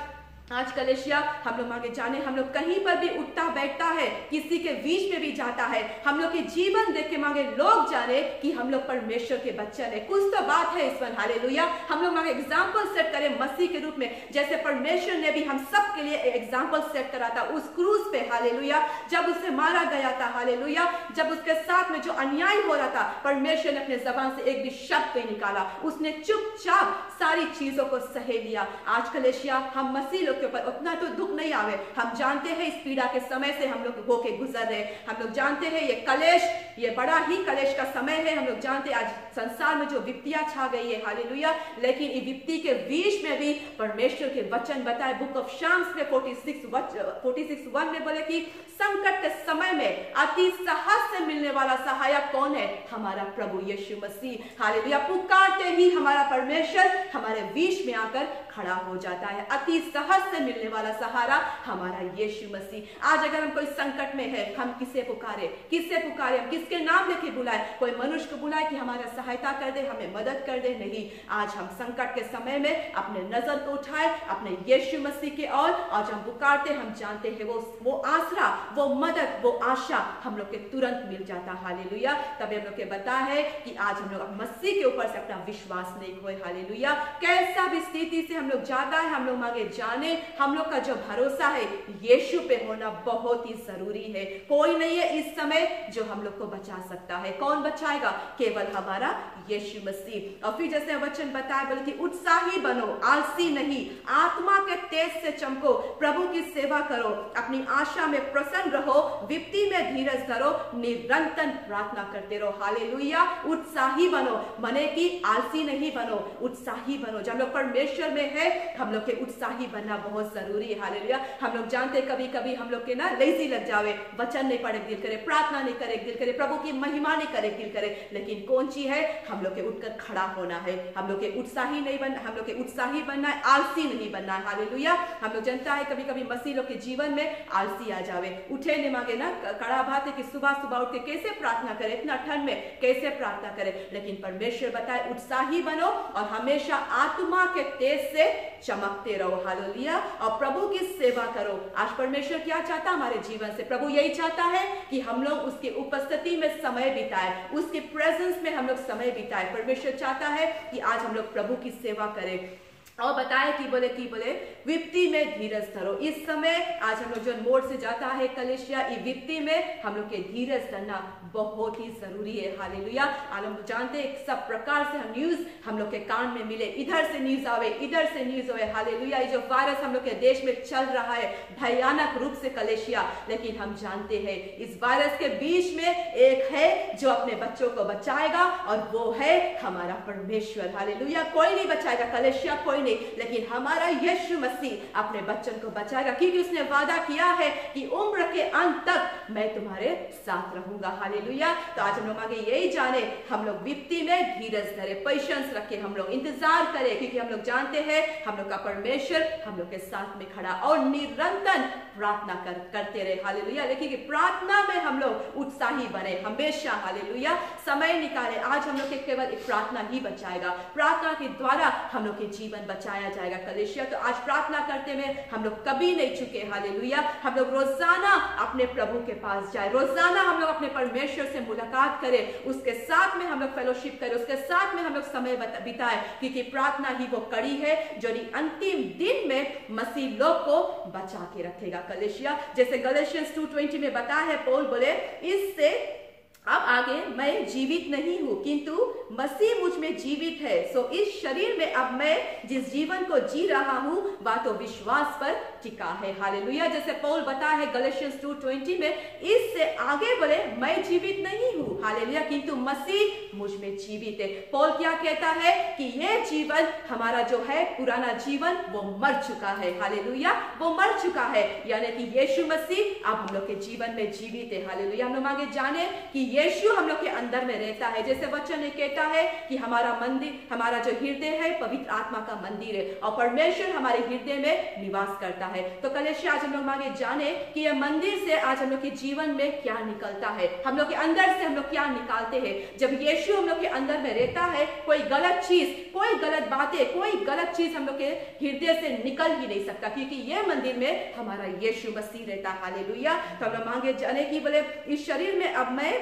आज कलेशिया हम लोग मांगे जाने हम लोग कहीं पर भी उठता बैठता है, किसी के बीच में भी जाता है, हम लोग के जीवन देख के मांगे लोग जाने कि हम लोग परमेश्वर के बच्चे हैं। कुछ तो बात है इसमें। हालेलुया। हम लोग मांगे एग्जाम्पल सेट करें मसीह के रूप में, जैसे परमेश्वर ने भी हम सब के लिए एग्जाम्पल सेट करा था उस क्रूज पे। हालेलुया। जब उसे मारा गया था, हालेलुया, जब उसके साथ में जो अन्याय हो रहा था, परमेश्वर ने अपने जबान से एक भी शब्द नहीं निकाला, उसने चुपचाप सारी चीजों को सहे लिया। आज कलेशिया हम मसीह के ऊपर उतना तो दुख नहीं आवे, हम जानते हैं इस पीड़ा के समय से हम लोग होके गुजर रहे, हम लोग जानते हैं ये कलेश, ये बड़ा ही कलेश का समय है। हम लोग जानते हैं आज संसार में जो विपत्तियां छा गई है। हालेलुया। लेकिन इस विपत्ति के बीच में भी परमेश्वर के वचन बताए बुक ऑफ शाम्स में 46:1 में बोले कि संकट के समय में अति साहस से मिलने वाला सहायक कौन है? हमारा प्रभु यीशु मसीह। हालेलुया। पुकारते ही हमारा परमेश्वर हमारे बीच में आकर खड़ा हो जाता है। अति साहस से मिलने वाला सहारा हमारा यीशु मसीह। आज अगर हम कोई संकट में है, हम किसे पुकारे, किससे पुकारे, हम किसके नाम लेके बुलाए? कोई मनुष्य को बुलाए कि हमारा सहायता कर दे, हमें मदद कर दे? नहीं। आज हम संकट के समय में अपने नजर को उठाए अपने यीशु मसीह के ओर, आज हम पुकारते, हम जानते हैं वो आसरा, वो मदद, वो आशा हम लोग के तुरंत मिल जाता। हालेलुया। तभी हम लोग के बता है कि आज हम लोग मसीह के ऊपर से अपना विश्वास नहीं खोए। हालेलुया। कैसा भी स्थिति से हम लोग जाता है, हम लोग मांगे जाने हम लोग का जो भरोसा है यीशु पे होना बहुत ही जरूरी है। कोई नहीं है इस समय जो हम लोग को बचा सकता है। कौन बचाएगा? केवल हमारा यीशु मसीह। और फिर जैसे वचन बताया बोले कि उत्साही बनो, आलसी नहीं, आत्मा के तेज से चमको, प्रभु की सेवा करो, अपनी आशा में प्रसन्न रहो, विपत्ति में धीरज धरो, निरंतर प्रार्थना करते रहो। हालेलुया। उत्साही बनो, मने कि आलसी नहीं बनो, उत्साही बनो। जब हम लोग परमेश्वर में है हम लोग के उत्साही बनना बहुत जरूरी है। हालेलुया। हम लोग जानते कभी कभी हम लोग के ना लेजी लग जावे, वचन नहीं पढ़े दिल करे, प्रार्थना नहीं करे दिल करे, प्रभु की महिमा नहीं करे दिल करे। लेकिन कौन चीज है? हम लोग के उठकर खड़ा होना है, हम लोग के उत्साही नहीं बनना, हम लोग के उत्साही बनना है, आलसी नहीं बनना है। हालेलुया। हम लोग जानता है कभी कभी मसीह लोग के जीवन में आलसी आ जावे, उठे नहीं मांगे ना, कड़ा बात है कि सुबह सुबह उठ के कैसे प्रार्थना करे, इतना ठंड में कैसे प्रार्थना करे। लेकिन परमेश्वर बताए उत्साही बनो और हमेशा आत्मा के तेज से चमकते रहो। हालेलुया। और प्रभु की सेवा करो। आज परमेश्वर क्या चाहता हमारे जीवन से? प्रभु यही चाहता है कि हम लोग उसकी उपस्थिति में समय बिताए, उसके प्रेजेंस में हम लोग समय बिताए। परमेश्वर चाहता है कि आज हम लोग प्रभु की सेवा करें। और बताए कि बोले विपत्ति में धीरज धरो। इस समय आज हम लोग जो मोड़ से जाता है कलेशिया, इस विपत्ति में हम लोग के धीरज धरना बहुत ही जरूरी है। हालेलुया। आज हम जानते हैं सब प्रकार से हम न्यूज हम लोग के कान में मिले, इधर से न्यूज आवे, इधर से न्यूज आवे। हालेलुया। ये जो वायरस हम लोग के देश में चल रहा है भयानक रूप से कलेशिया, लेकिन हम जानते हैं इस वायरस के बीच में एक है जो अपने बच्चों को बचाएगा और वो है हमारा परमेश्वर। हालेलुया। कोई नहीं बचाएगा कलेशिया, कोई नहीं, लेकिन हमारा यीशु मसीह अपने बच्चन को बचाएगा, क्योंकि उसने वादा किया है कि उम्र के अंत तक मैं तुम्हारे साथ रहूंगा। हालेलुया। तो आज हम लोग आगे यही जाने, हम लोग विपत्ति में धीरज धरे, पेशेंस रखे, हम लोग इंतजार करें, क्योंकि हम लोग जानते हैं हम लोग का परमेश्वर हम लोग के साथ में खड़ा, और निरंतर प्रार्थना करते रहे। हालेलुया। लेकिन प्रार्थना में हम लोग उत्साही बने हमेशा। हालेलुया। समय निकाले। आज हम लोग के केवल एक प्रार्थना ही बचाएगा, प्रार्थना के द्वारा हम लोग के जीवन बचाया जाएगा कलीसिया। तो आज प्रार्थना करते में हम लोग कभी नहीं चुके, हालेलुया। हम लोग रोजाना अपने प्रभु के पास जाए, रोजाना हम लोग अपने परमेश्वर से मुलाकात करें, उसके साथ में हम लोग फेलोशिप करें, उसके साथ में हम लोग समय बिताएं, क्योंकि प्रार्थना ही वो कड़ी है जो अंतिम दिन में मसीह लोग को बचा के रखेगा कलीसिया। जैसे गलातियंस 2:20 में बताया है, पौल बोले इससे अब आगे मैं जीवित नहीं हूं किंतु मसीह मुझ में जीवित है। सो इस शरीर में अब मैं जिस जीवन को जी रहा हूं वह तो विश्वास पर टिका है, हालेलुया। जैसे पौल बताया है गलातियंस 2:20 में, इससे आगे बोले मैं जीवित नहीं हूं, हालेलुया, किंतु मसीह मुझ में जीवित है। पौल क्या कहता है कि यह जीवन हमारा जो है पुराना जीवन वो मर चुका है, हालेलुया, वो मर चुका है, यानी कि यीशु मसीह अब हम लोग के जीवन में जीवित है, हालेलुया। हम लोग आगे जाने कि यीशु हम लोग के अंदर में रहता है। जैसे वचन ने कहता है कि हमारा मंदिर, हमारा जो हृदय है पवित्र आत्मा का मंदिर है और परमेश्वर हमारे हृदय में निवास करता है। तो कलीसिया आज हम लोग आगे जाने कि यह मंदिर से आज हम लोग के जीवन में क्या निकलता है, हम लोग के अंदर से हम लोग क्या निकालते हैं। जब यीशु हम लोग के अंदर में रहता है, कोई गलत चीज, कोई गलत बातें, कोई गलत चीज हम लोग के हृदय से निकल ही नहीं सकता, क्योंकि यह मंदिर में हमारा यीशु मसीह रहता है, हालेलुया। तो हम लोग मांगे जाने की बोले इस शरीर में अब मैं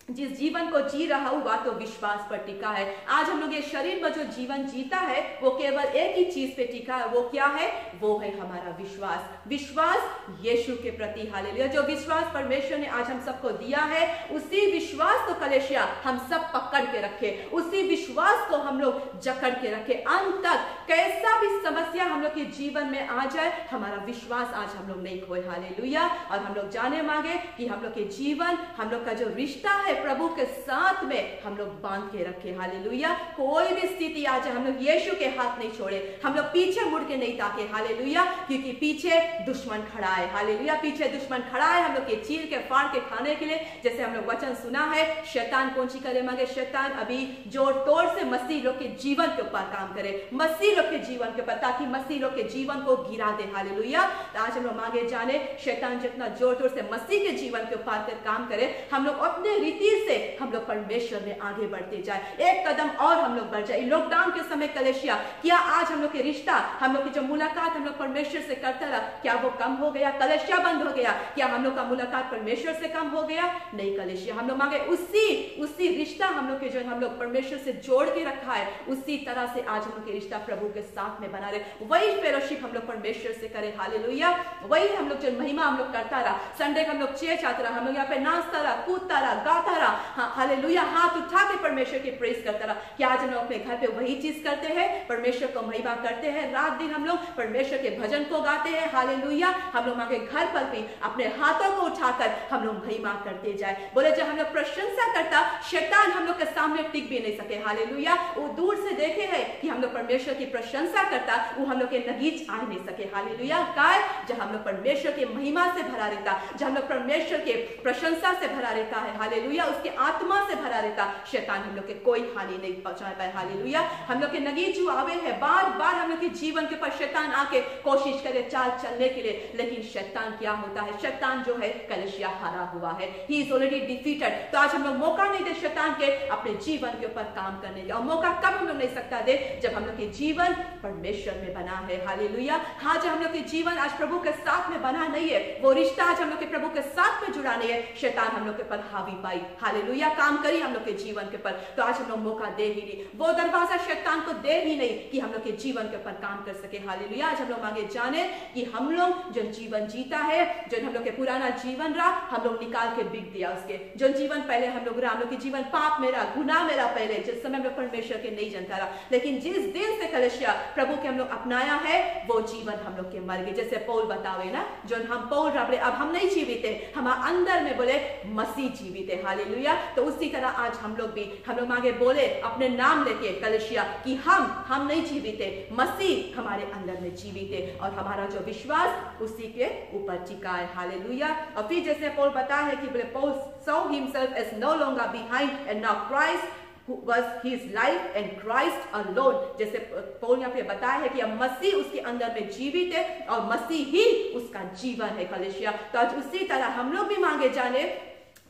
जिस जीवन को जी रहा हूं वह तो विश्वास पर टिका है। आज हम लोग ये शरीर में जो जीवन जीता है वो केवल एक ही चीज पे टिका है, वो क्या है, वो है हमारा विश्वास, विश्वास यीशु के प्रति, हालेलुया। जो विश्वास परमेश्वर ने आज हम सबको दिया है, उसी विश्वास को कलीसिया हम सब पकड़ के रखे, उसी विश्वास को हम लोग जकड़ के रखे अंत तक। कैसा भी समस्या हम लोग के जीवन में आ जाए, हमारा विश्वास आज हम लोग नहीं खोए, हालेलुया। और हम लोग जाने मांगे कि हम लोग के जीवन, हम लोग का जो रिश्ता है प्रभु के साथ में हम लोग बांध के रखे, हालेलुया। कोई भी स्थिति आ जाए हम लोग यीशु के हाथ नहीं छोड़े, हम लोग पीछे मुड़ के नहीं ताके, हालेलुया, क्योंकि पीछे दुश्मन खड़ा है, हालेलुया, पीछे दुश्मन खड़ा है हम लोग के चीर के फाड़ के खाने के लिए। जैसे हम लोग वचन सुना है, शैतान कौन सी करे मांगे, शैतान अभी जोर तोड़ से मसीह लोग के जीवन के ऊपर काम करे, मसीह लोग के जीवन के ऊपर, ताकि मसीह लोग के जीवन को गिरा दे, हालेलुया। आज हम लोग मांगे जाने शैतान जितना जोर तोड़ से मसीह के जीवन के ऊपर काम करे, हम लोग अपने रीति से हम लोग परमेश्वर में आगे बढ़ते जाए, एक कदम और हम लोग बढ़ जाए। लॉकडाउन के समय कलीसिया, क्या आज हम लोग के रिश्ता, हम लोग की जो मुलाकात हम लोग परमेश्वर से करता रहा, क्या वो कम हो गया, कलीसिया बंद हो गया, क्या हम लोग का मुलाकात परमेश्वर से कम हो गया? नहीं कलीसिया, हम लोग मांगे उसी रिश्ता हम लोग के जो हम लोग परमेश्वर से जोड़ के रखा है, उसी तरह से आज हम लोग के रिश्ता प्रभु के साथ में बना रहे, वही फेलोशिप हम लोग परमेश्वर से करें, हालेलुया। वही हम लोग जो महिमा हम लोग करता रहा, संडे का हम लोग चेयर चाहता रहा, हम लोग यहाँ पे नाचता रहा, कूदता रहा, गाता रहा, हालेलुया, हाथ उठा के परमेश्वर की प्रेज करता रहा। क्या आज हम लोग अपने घर पे वही चीज करते हैं, परमेश्वर को महिमा करते हैं, रात दिन हम लोग परमेश्वर के भजन को गाते हैं, हालेलुया। हम लोग आगे घर पर भी अपने हाथों को उठाकर हम लोग महिमा करते जाए। बोले जब हम लोग प्रशंसा करता, शैतान हम लोग के सामने टिक भी नहीं सके, हालेलुया। वो दूर से देखे है कि हम लोग परमेश्वर की प्रशंसा करता, वो हम लोग के नगीच आ नहीं सके, हालेलुया। काय जब हम लोग परमेश्वर के महिमा से भरा रहता, जब हम लोग परमेश्वर के प्रशंसा से भरा रहता है, हालेलुया, उसके आत्मा से भरा रहता, शैतान हम लोग के कोई हानि नहीं पहुंचा पाए, हालेलुया। हम लोग के नगीच जो आवे है, बार बार हम लोग के जीवन के ऊपर शैतान आके कोशिश करे चाल चलने के लिए, लेकिन शैतान क्या होता है, शैतान जो है कलीसिया हारा हुआ है, ही इज ऑलरेडी डिफीटेड। तो आज हम लोग मौका नहीं दे शैतान के अपने जीवन के ऊपर काम करने का, और मौका कब हम लोग नहीं सकता दे, जब हम लोग के जीवन परमेश्वर में बना है, हालेलुया। हाँ, जब हम लोग के जीवन आज प्रभु के साथ में बना नहीं है, वो रिश्ता आज हम लोग के प्रभु के साथ में जुड़ा नहीं है, शैतान हम लोग के ऊपर हावी पाई, हालेलुया, काम करी हम लोग के जीवन के ऊपर। तो आज हम लोग मौका दे ही नहीं, वो दरवाजा शैतान को दे ही नहीं कि हम लोग के जीवन के ऊपर काम कर सके, हालेलुया। आज हम लोग आगे जाने कि हम लोग जो जीवन जीता है, जो हम लोग के पुराना जीवन रहा, हम लोग निकाल के बिक दिया उसके, जो जीवन पहले हम लोग रहा, हम लोग के जीवन पाप में रहा, गुनाह में रहा, पहले जिस समय हम लोग परमेश्वर के नहीं जानता रहा, लेकिन जिस दिन से कलीसिया प्रभु के हम लोग अपनाया है, वो जीवन हम लोग के मर गए। जैसे पौल बतावे ना, जो हम पौल रबड़े अब हम नहीं जीवित है, हमारे अंदर में बोले मसीह जीवित है, हालेलुया। तो उसी तरह आज हम लोग भी, हम लोग आगे बोले अपने नाम लेके कलीसिया कि हम नहीं जीवित है, मसीह हमारे अंदर में जीवित है, और हमारा जो विश्वास उसी के ऊपर टिका है, हालेलुया। और फिर जैसे पौल बताया है कि बोले Paul saw himself as no longer behind and now Christ who was his life and Christ alone। जैसे पौल यहाँ पे बताया है कि अब मसीह उसके अंदर में जीवित है और मसीह ही उसका जीवन है, कलीसिया। तो आज उसी तरह हम लोग भी मांगे जाने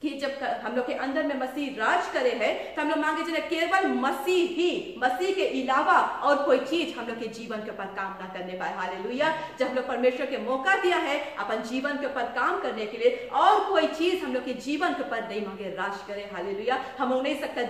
कि जब हम लोग के अंदर में मसीह राज करे है तो हम लोग मांगे जिन्हें केवल मसीह ही, मसीह के अलावा और कोई चीज हम लोग के जीवन के ऊपर काम ना करने पाए। हालेलुया। जब हम लोग परमेश्वर के मौका दिया है अपन जीवन के ऊपर काम करने के लिए, और कोई चीज हम लोग के जीवन के ऊपर नहीं मांगे, राज करे। हालेलुया। हम हो नहीं सकता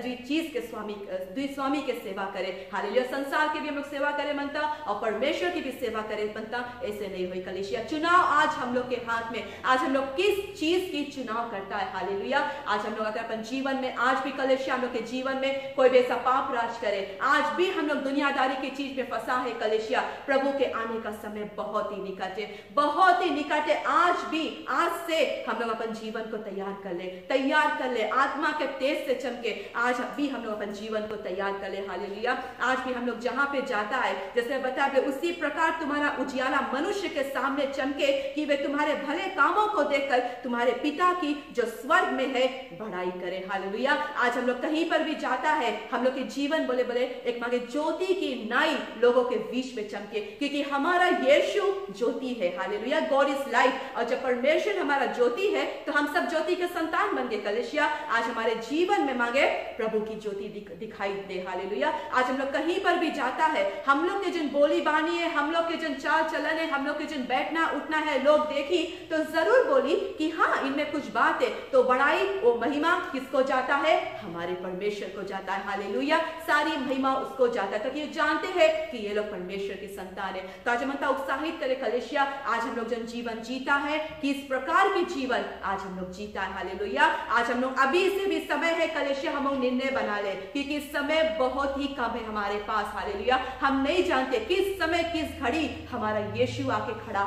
द्विस्वामी के सेवा करे। हालेलुया। संसार के भी हम लोग सेवा करे बनता और परमेश्वर की भी सेवा करे बनता, ऐसे नहीं हुई कलीसिया। चुनाव आज हम लोग के हाथ में, आज हम लोग किस चीज की चुनाव करता है। हालेलुया। आज हम लोग अगर अपन जीवन में, आज भी कलीसिया हम लोग के जीवन में कोई भी ऐसा पाप राज करे, आज भी हम लोग दुनियादारी की चीज में फंसा है कलीसिया, प्रभु के आने का समय बहुत ही निकट है, बहुत ही निकट है। आज भी, आज से हम लोग अपन जीवन को तैयार कर ले, आत्मा के तेज से चमके। आज भी हम लोग अपन जीवन को तैयार कर ले। हालेलुया। आज भी हम लोग जहां पे जाता है, जैसे बता दे, उसी प्रकार तुम्हारा उजियाला मनुष्य के सामने चमके कि वे तुम्हारे भले कामों को देखकर तुम्हारे पिता की जो स्वर्ग में है बढ़ाई करे। हालेलुया। आज हम लोग कहीं पर भी जाता है, हम लोग के जीवन बोले बोले एक मांगे ज्योति की नाई लोगों के बीच में चमके, क्योंकि हमारा यीशु ज्योति है। हालेलुया। गॉड इज लाइट, और जब परमेश्वर हमारा ज्योति है तो हम सब ज्योति के संतान बन गए कलीसिया। आज हमारे जीवन में मांगे प्रभु की ज्योति दिखाई दे। हालेलुया। आज हम लोग कहीं पर भी जाता है, हम लोग के जिन बोली बानी है, हम लोग के जिन चाल चलन है, हम लोग के जिन बैठना उठना है, लोग देखी तो जरूर बोली कि हाँ इनमें कुछ बात है, तो बड़ाई वो महिमा किसको जाता है? हमारे परमेश्वर को जाता है। हालेलुया। सारी महिमा उसको जाता है, क्योंकि ये जानते हैं कि ये लोग परमेश्वर की संतान है। तो आज मनता उत्साहित करे कलीसिया, आज हम लोग जन जीवन जीता है, किस प्रकार की जीवन आज हम लोग जीता है। हालेलुया। आज हम लोग अभी से भी समय है कलीसिया, हम लोग निर्णय बना ले, क्योंकि समय बहुत ही कम है हमारे पास। हालेलुया। हम नहीं जानते किस समय किस घड़ी हमारा यीशु आके खड़ा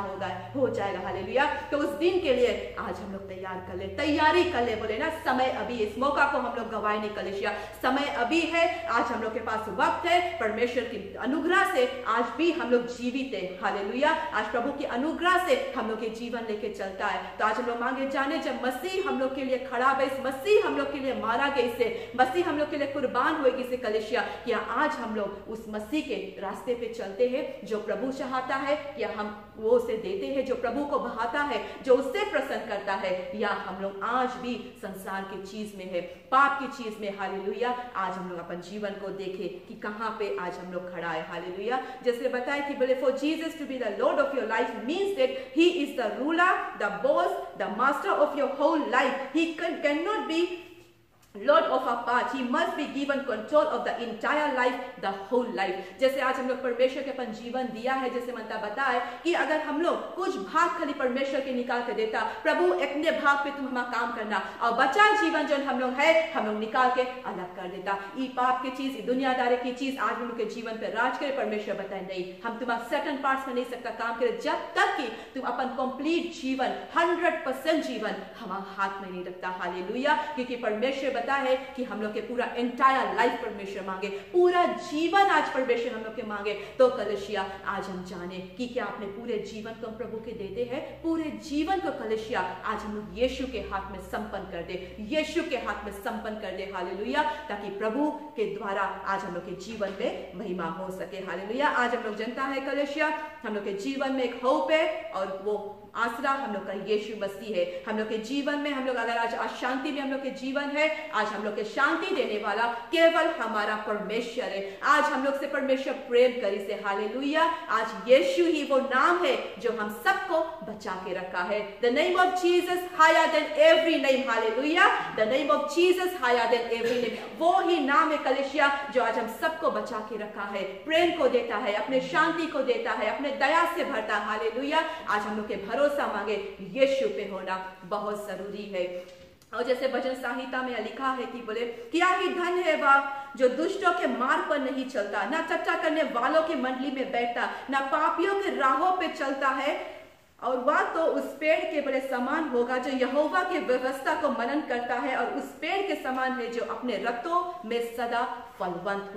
हो जाएगा। हालेलुया। तो उस दिन के लिए आज हम लोग तैयार कर ले, तैयारी कर ले। बोले ना, समय अभी, इस मौका को हम लोग गवाए नहीं कलीसिया, समय अभी है। आज हम लोग के पास वक्त है, परमेश्वर की अनुग्रह से आज भी हम लोग जीवित है। हालेलुया। आज प्रभु की अनुग्रह से हम लोग के जीवन लेके चलता है। तो आज हम लोग मांगे जाने, जब मसीह हम लोग के लिए खड़ा है, मसीह हम लोग के लिए मारा गया, इससे मसीह हम लोग के लिए कुर्बान होगी से कलीसिया, क्या आज हम लोग उस मसीह के रास्ते पे चलते हैं जो प्रभु चाहता है, या हम वो उसे देते हैं जो प्रभु को बहाता है, जो उससे प्रसन्न करता है, या हम लोग आज भी संसार की चीज में है, पाप की चीज में। हालेलुया। आज हम लोग अपन जीवन को देखे कि कहां पे आज हम लोग खड़ा है। हालेलुया। जैसे बताया कि बोले for Jesus to be the Lord of your life means that he is the ruler, the boss, the master of your whole life. He can not be Lord of our part, he must be given control of the entire life, the whole life। जैसे आज हम लोग परमेश्वर के अपन जीवन दिया है, जैसे मनता बताए कि अगर हम लोग कुछ भाग खाली परमेश्वर के निकाल के देता, प्रभु इतने भाग पे तुम हमारा काम करना, और बचा जीवन जो हम लोग है हम लोग निकाल के अलग कर देता। ये पाप की चीज, दुनियादारी की चीज आज हम लोग के जीवन पे राज करे। परमेश्वर बताए नहीं, हम तुम्हारा सर्टन पार्ट्स में नहीं सकता काम करे, जब तक कि तुम अपन कंप्लीट जीवन 100% जीवन हमारे हाथ में नहीं रखता। हालेलुया। क्योंकि परमेश्वर है कि हम लोग के पूरा एंटायर लाइफ परमेश्वर मांगे, पूरा जीवन आज परमेश्वर हम लोग के मांगे। तो कलीसिया आज हम जाने कि क्या अपने पूरे जीवन को हम प्रभु के देते हैं, पूरे जीवन को कलीसिया आज हम लोग यीशु के हाथ में संपन्न कर दे, यीशु के हाथ में संपन्न कर दे। हालेलुया। ताकि प्रभु के द्वारा आज हम लोग के जीवन में महिमा हो सके। हालेलुया। आज हम लोग जनता है कलीसिया, हम लोग के जीवन में एक होप है, और वो आसरा हम लोग का यीशु मसीह है। हम लोग के जीवन में, हम लोग अगर आज अशांति में हम लोग के जीवन है, आज हम लोग के शांति देने वाला केवल हमारा परमेश्वर है। आज हम लोग से परमेश्वर प्रेम करी से। हालेलुया। आज यीशु ही वो नाम है जो हम सबको बचा के रखा है। The name of Jesus higher than every name. Hallelujah. The name of Jesus higher than every name. वो ही नाम है कलीसिया जो आज हम सबको बचा के रखा है, प्रेम को देता है, अपने शांति को देता है, अपने दया से भरता है। हालेलुया। आज हम लोग के भरोसा मांगे यीशु पे होना बहुत जरूरी है। और जैसे भजन संहिता में लिखा है कि बोले, क्या ही धन है वह जो दुष्टों के मार्ग पर नहीं चलता, ना चर्चा करने वालों की मंडली में बैठता, ना पापियों के राहों पे चलता है, और वह तो उस पेड़ के बड़े समान होगा जो यहोवा की व्यवस्था को मनन करता है, और उस पेड़ के समान है जो अपने रतों में सदा फलवंत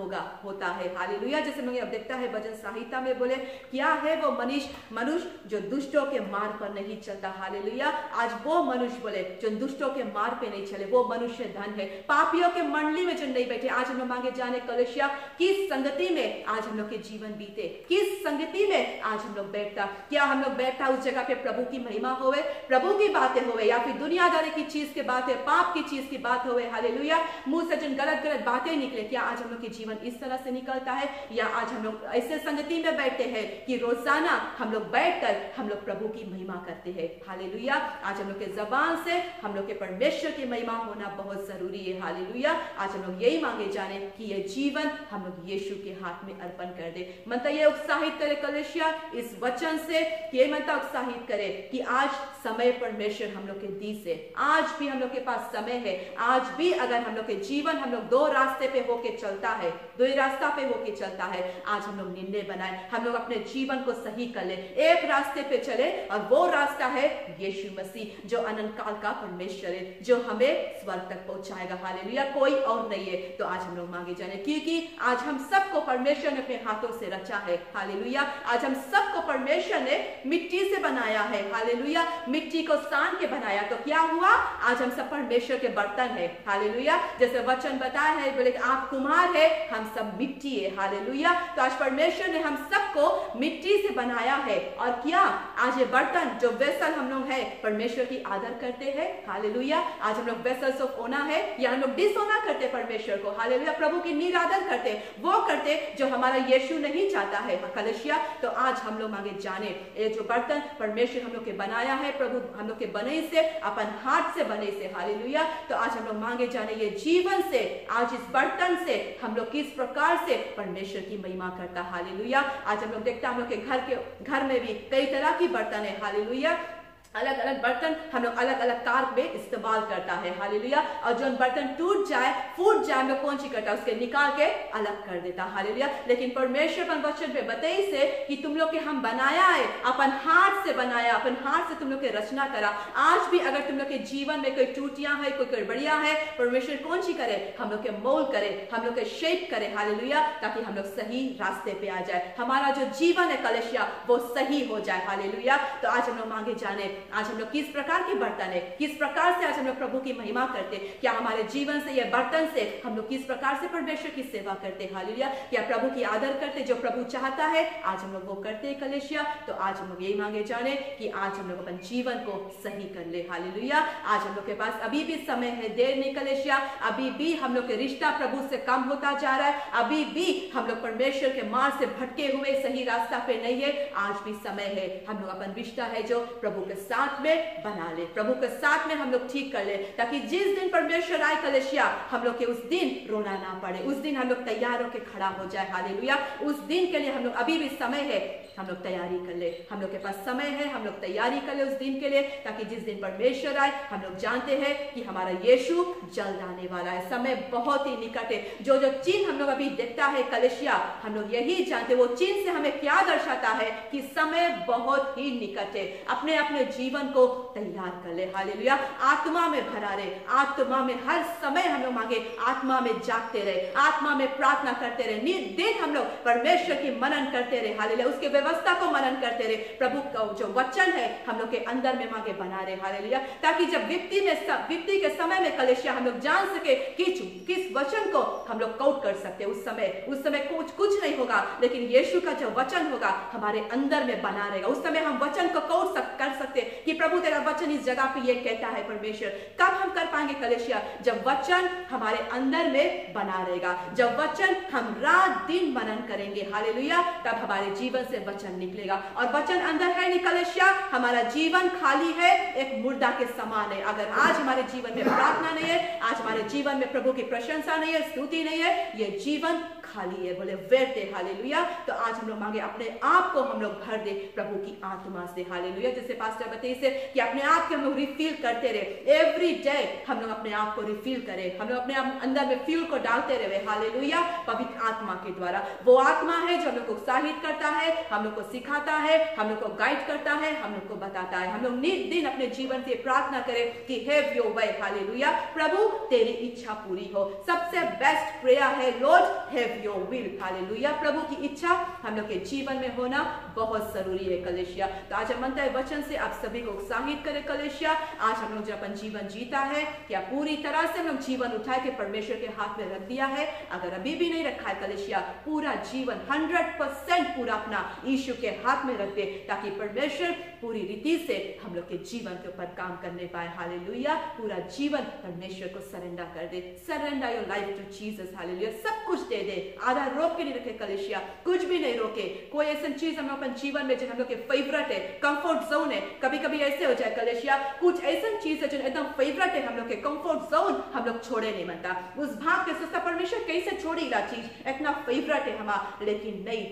होता है। हालेलुया। जैसे मैं अब देखता है भजन संहिता में बोले, क्या है वो मनुष्य जो दुष्टों के मार्ग पर नहीं चलता। हालेलुया। आज वो मनुष्य बोले जो दुष्टों के मार्ग पे नहीं चले, वो मनुष्य धन है। पापियों के मंडली में जो नहीं बैठे, आज हम लोग मांगे जाने कलीसिया किस संगति में आज हम लोग के जीवन बीते, किस संगति में आज हम लोग बैठता। क्या हम लोग बैठता उस जगह पे प्रभु की महिमा होवे, प्रभु की बातें होवे, या फिर दुनियादारी की चीज की बात है, पाप की चीज की बात होवे, हालेलुया, मुंह से जिन गलत गलत बातें निकले, क्या आज हम लोग के जीवन इस तरह से निकलता है, या आज हम लोग ऐसे संगति में बैठते हैं कि रोजाना हम लोग बैठकर हम लोग प्रभु की महिमा करते हैं, हालेलुया। आज हम लोग के जबान से हम लोग के परमेश्वर की महिमा होना बहुत जरूरी है, हालेलुया। आज हम लोग यही मांगे जाने कि ये जीवन हम लोग यीशु के हाथ में अर्पण कर दे। मनता ये उत्साहित करे कलीसिया इस वचन से, ये मनता उत्साहित करे कि आज समय परमेश्वर हम लोग के दी से, आज भी हम लोग के पास समय है। आज भी अगर हम लोग के जीवन हम लोग दो रास्ते पे होके चलता है, दो ही रास्ता पे होके चलता है, आज हम लोग निर्णय बनाए, हम लोग अपने जीवन को सही कर ले, एक रास्ते पे चले, और वो रास्ता है यीशु मसीह जो अनंत काल का परमेश्वर है, जो हमें स्वर्ग तक पहुंचाएगा, हालेलुया, कोई और नहीं है। तो आज हम लोग मांगे जाने, क्योंकि आज हम सबको परमेश्वर ने अपने हाथों से रचा है, हालेलुया। आज हम सबको परमेश्वर ने मिट्टी से बनाया है, हालेलुया, मिट्टी को सान के बनाया। तो क्या हुआ, आज हम सब परमेश्वर के बर्तन है, हालेलुया। जैसे वचन बताया है, बोले आप कुम्हार है, हम सब मिट्टी है, हालेलुया। तो आज परमेश्वर ने हम सबको मिट्टी से बनाया है, और क्या आज ये बर्तन जो वेसल हम लोग है परमेश्वर की आदर करते हैं, हालेलुया। आज हम लोग वेसल्स ऑफ ऑनर है, या हम लोग डिसऑनर करते परमेश्वर को, हालेलुया, प्रभु की निरादर करते, वो करते जो हमारा यीशु नहीं चाहता है, कलीसिया। तो आज हम लोग मांगे जाने, ये जो बर्तन परमेश्वर हम लोग के बनाया है, प्रभु हम लोग के बने से, अपन हाथ से बने से, हालेलुया। तो आज हम लोग मांगे जाने ये जीवन से, आज इस बर्तन से हम लोग किस प्रकार से परमेश्वर की महिमा करता, हालेलुया। आज हम लोग देखते हैं हम लोग के घर में भी कई तरह की बर्तन है, हालेलुया, अलग अलग बर्तन हम लोग अलग अलग कार में इस्तेमाल करता है, हालेलुया। और जो बर्तन टूट जाए, फूट जाए, हम लोग कौन सी करता है, उसके निकाल के अलग कर देता, हालेलुया। लेकिन परमेश्वर अपन वचन पे बताई से कि तुम लोग के हम बनाया है, अपन हाथ से बनाया, अपन हाथ से तुम लोग के रचना करा। आज भी अगर तुम लोग के जीवन में कोई टूटियां है, कोई बढ़िया है, परमेश्वर कौन सी करे, हम लोग के मोल्ड करे, हम लोग के शेप करे, हालेलुया, ताकि हम लोग सही रास्ते पे आ जाए, हमारा जो जीवन है कलीसिया वो सही हो जाए, हालेलुया। तो आज हम लोग मांगे जाने, आज हम लोग किस प्रकार के बर्तन है, किस प्रकार से आज हम लोग प्रभु की महिमा करते, क्या हमारे जीवन से ये बर्तन से हम लोग किस प्रकार से परमेश्वर की सेवा करते, हालेलुया, क्या प्रभु की आदर करते, जो प्रभु चाहता है आज हम लोग वो करते हैं कलीसिया। तो आज हम लोग यही मांगे जाने कि आज हम लोग अपन जीवन को सही कर ले, हालेलुया। आज हम लोग के पास अभी भी समय है, देर नहीं कलीसिया, अभी भी हम लोग के रिश्ता प्रभु से कम होता जा रहा है, अभी भी हम लोग परमेश्वर के मार्ग से भटके हुए सही रास्ता पे नहीं है। आज भी समय है, हम लोग अपन रिश्ता है जो प्रभु के साथ में बना ले, प्रभु के साथ में हम लोग ठीक कर ले, ताकि जिस दिन परमेश्वर आए कलीसिया हम लोग के उस दिन रोना ना पड़े, उस दिन हम लोग तैयार होकर खड़ा हो जाए, हालेलुया। उस दिन के लिए हम लोग अभी भी समय है, हम लोग तैयारी कर ले, हम लोग के पास समय है, हम लोग तैयारी कर ले उस दिन के लिए, ताकि जिस दिन परमेश्वर आए हम लोग जानते हैं कि हमारा यीशु जल्द आने वाला है, समय बहुत ही निकट है। जो जो चिन्ह हम लोग अभी देखता है कलीसिया, हम लोग यही जानते, वो चिन्ह से हमें क्या दर्शाता है कि समय बहुत ही निकट है। अपने अपने जीवन को तैयार कर ले, हालेलुया, आत्मा में भरा रहे, आत्मा में हर समय हम लोग मांगे, आत्मा में जागते रहे, आत्मा में प्रार्थना करते रहे, दिन हम लोग परमेश्वर की मनन करते रहे, हालेलुया, उसके व्यवस्था को मनन करते रहे, प्रभु का जो वचन है हम लोग के अंदर में मांगे बना रहे, हालेलुया, ताकि जब विपत्ति के समय में कलीसिया हम लोग जान सके कि किस वचन को हम लोग कोट कर सकते, उस समय कुछ नहीं होगा, लेकिन यीशु का जो वचन होगा हमारे अंदर में बना रहेगा, उस समय हम वचन को कोट कर सकते कि प्रभु तेरा वचन इस जगह पे ये कहता है परमेश्वर। कब हम कर पाएंगे कलीसिया, जब वचन हमारे अंदर में बना रहेगा, जब वचन हम रात दिन मनन करेंगे, हालेलुया, तब हमारे जीवन से वचन निकलेगा। और वचन अंदर है नहीं कलीसिया, हमारा जीवन खाली है, एक मुर्दा के समान है। अगर आज हमारे जीवन में प्रार्थना नहीं है, आज हमारे जीवन में प्रभु की प्रशंसा नहीं है, स्तुति नहीं है, ये जीवन खाली है, बोले व्यर्थ है, हालेलुया। तो आज हम लोग मांगे अपने आप को हम लोग भर दे प्रभु की आत्मा से, हालेलुया, जैसे पास्टर बताइए से कि अपने आप को हम लोग रिफिल करते रहे, एवरी डे हम लोग अपने आप को रिफिल करें, हम लोग अपने अंदर में फ्यूल को डालते रहे, हालेलुया, पवित्र आत्मा के द्वारा। वो आत्मा है जो हम लोग को उत्साहित करता है, हम लोग को सिखाता है, हम लोग को गाइड करता है, हम लोग को बताता है। हम लोग नित दिन अपने जीवन से प्रार्थना करें कि हैव योर वे, हालेलुया, प्रभु तेरी इच्छा पूरी हो। सबसे बेस्ट प्रेयर है lord have your will. Hallelujah. प्रभु की इच्छा हम लोग के जीवन में होना बहुत जरूरी है कलीसिया। तो आज हम मनता है वचन से आप सभी को उत्साहित करें कलीसिया। आज हम लोग जो अपन जीवन जीता है क्या पूरी तरह से हम लोग जीवन उठाए के परमेश्वर के हाथ में रख दिया है? अगर अभी भी नहीं रखा है कलीसिया, पूरा जीवन 100% पूरा अपना यीशु के हाथ में रख दे, ताकि परमेश्वर पूरी रीति से हम लोग के जीवन के ऊपर काम करने पाए। हालेलुया। पूरा जीवन परमेश्वर को सरेंडर कर दे। Surrender your life to Jesus. Hallelujah. सब कुछ दे दे, आधा रोक के नहीं रखे कलीसिया, कुछ भी नहीं रोके। कोई ऐसी चीज हम अपन जीवन में जो हम लोग के फेवरेट है, कंफर्ट जोन है, कभी कभी ऐसे हो जाए कलीसिया, कुछ ऐसी चीज है जो एकदम फेवरेट है हम लोग के कंफर्ट जोन, हम लोग छोड़े नहीं बनता उस भाग के सोचता परमेश्वर कैसे छोड़ेगा चीज, इतना फेवरेट है हमारा। लेकिन नहीं,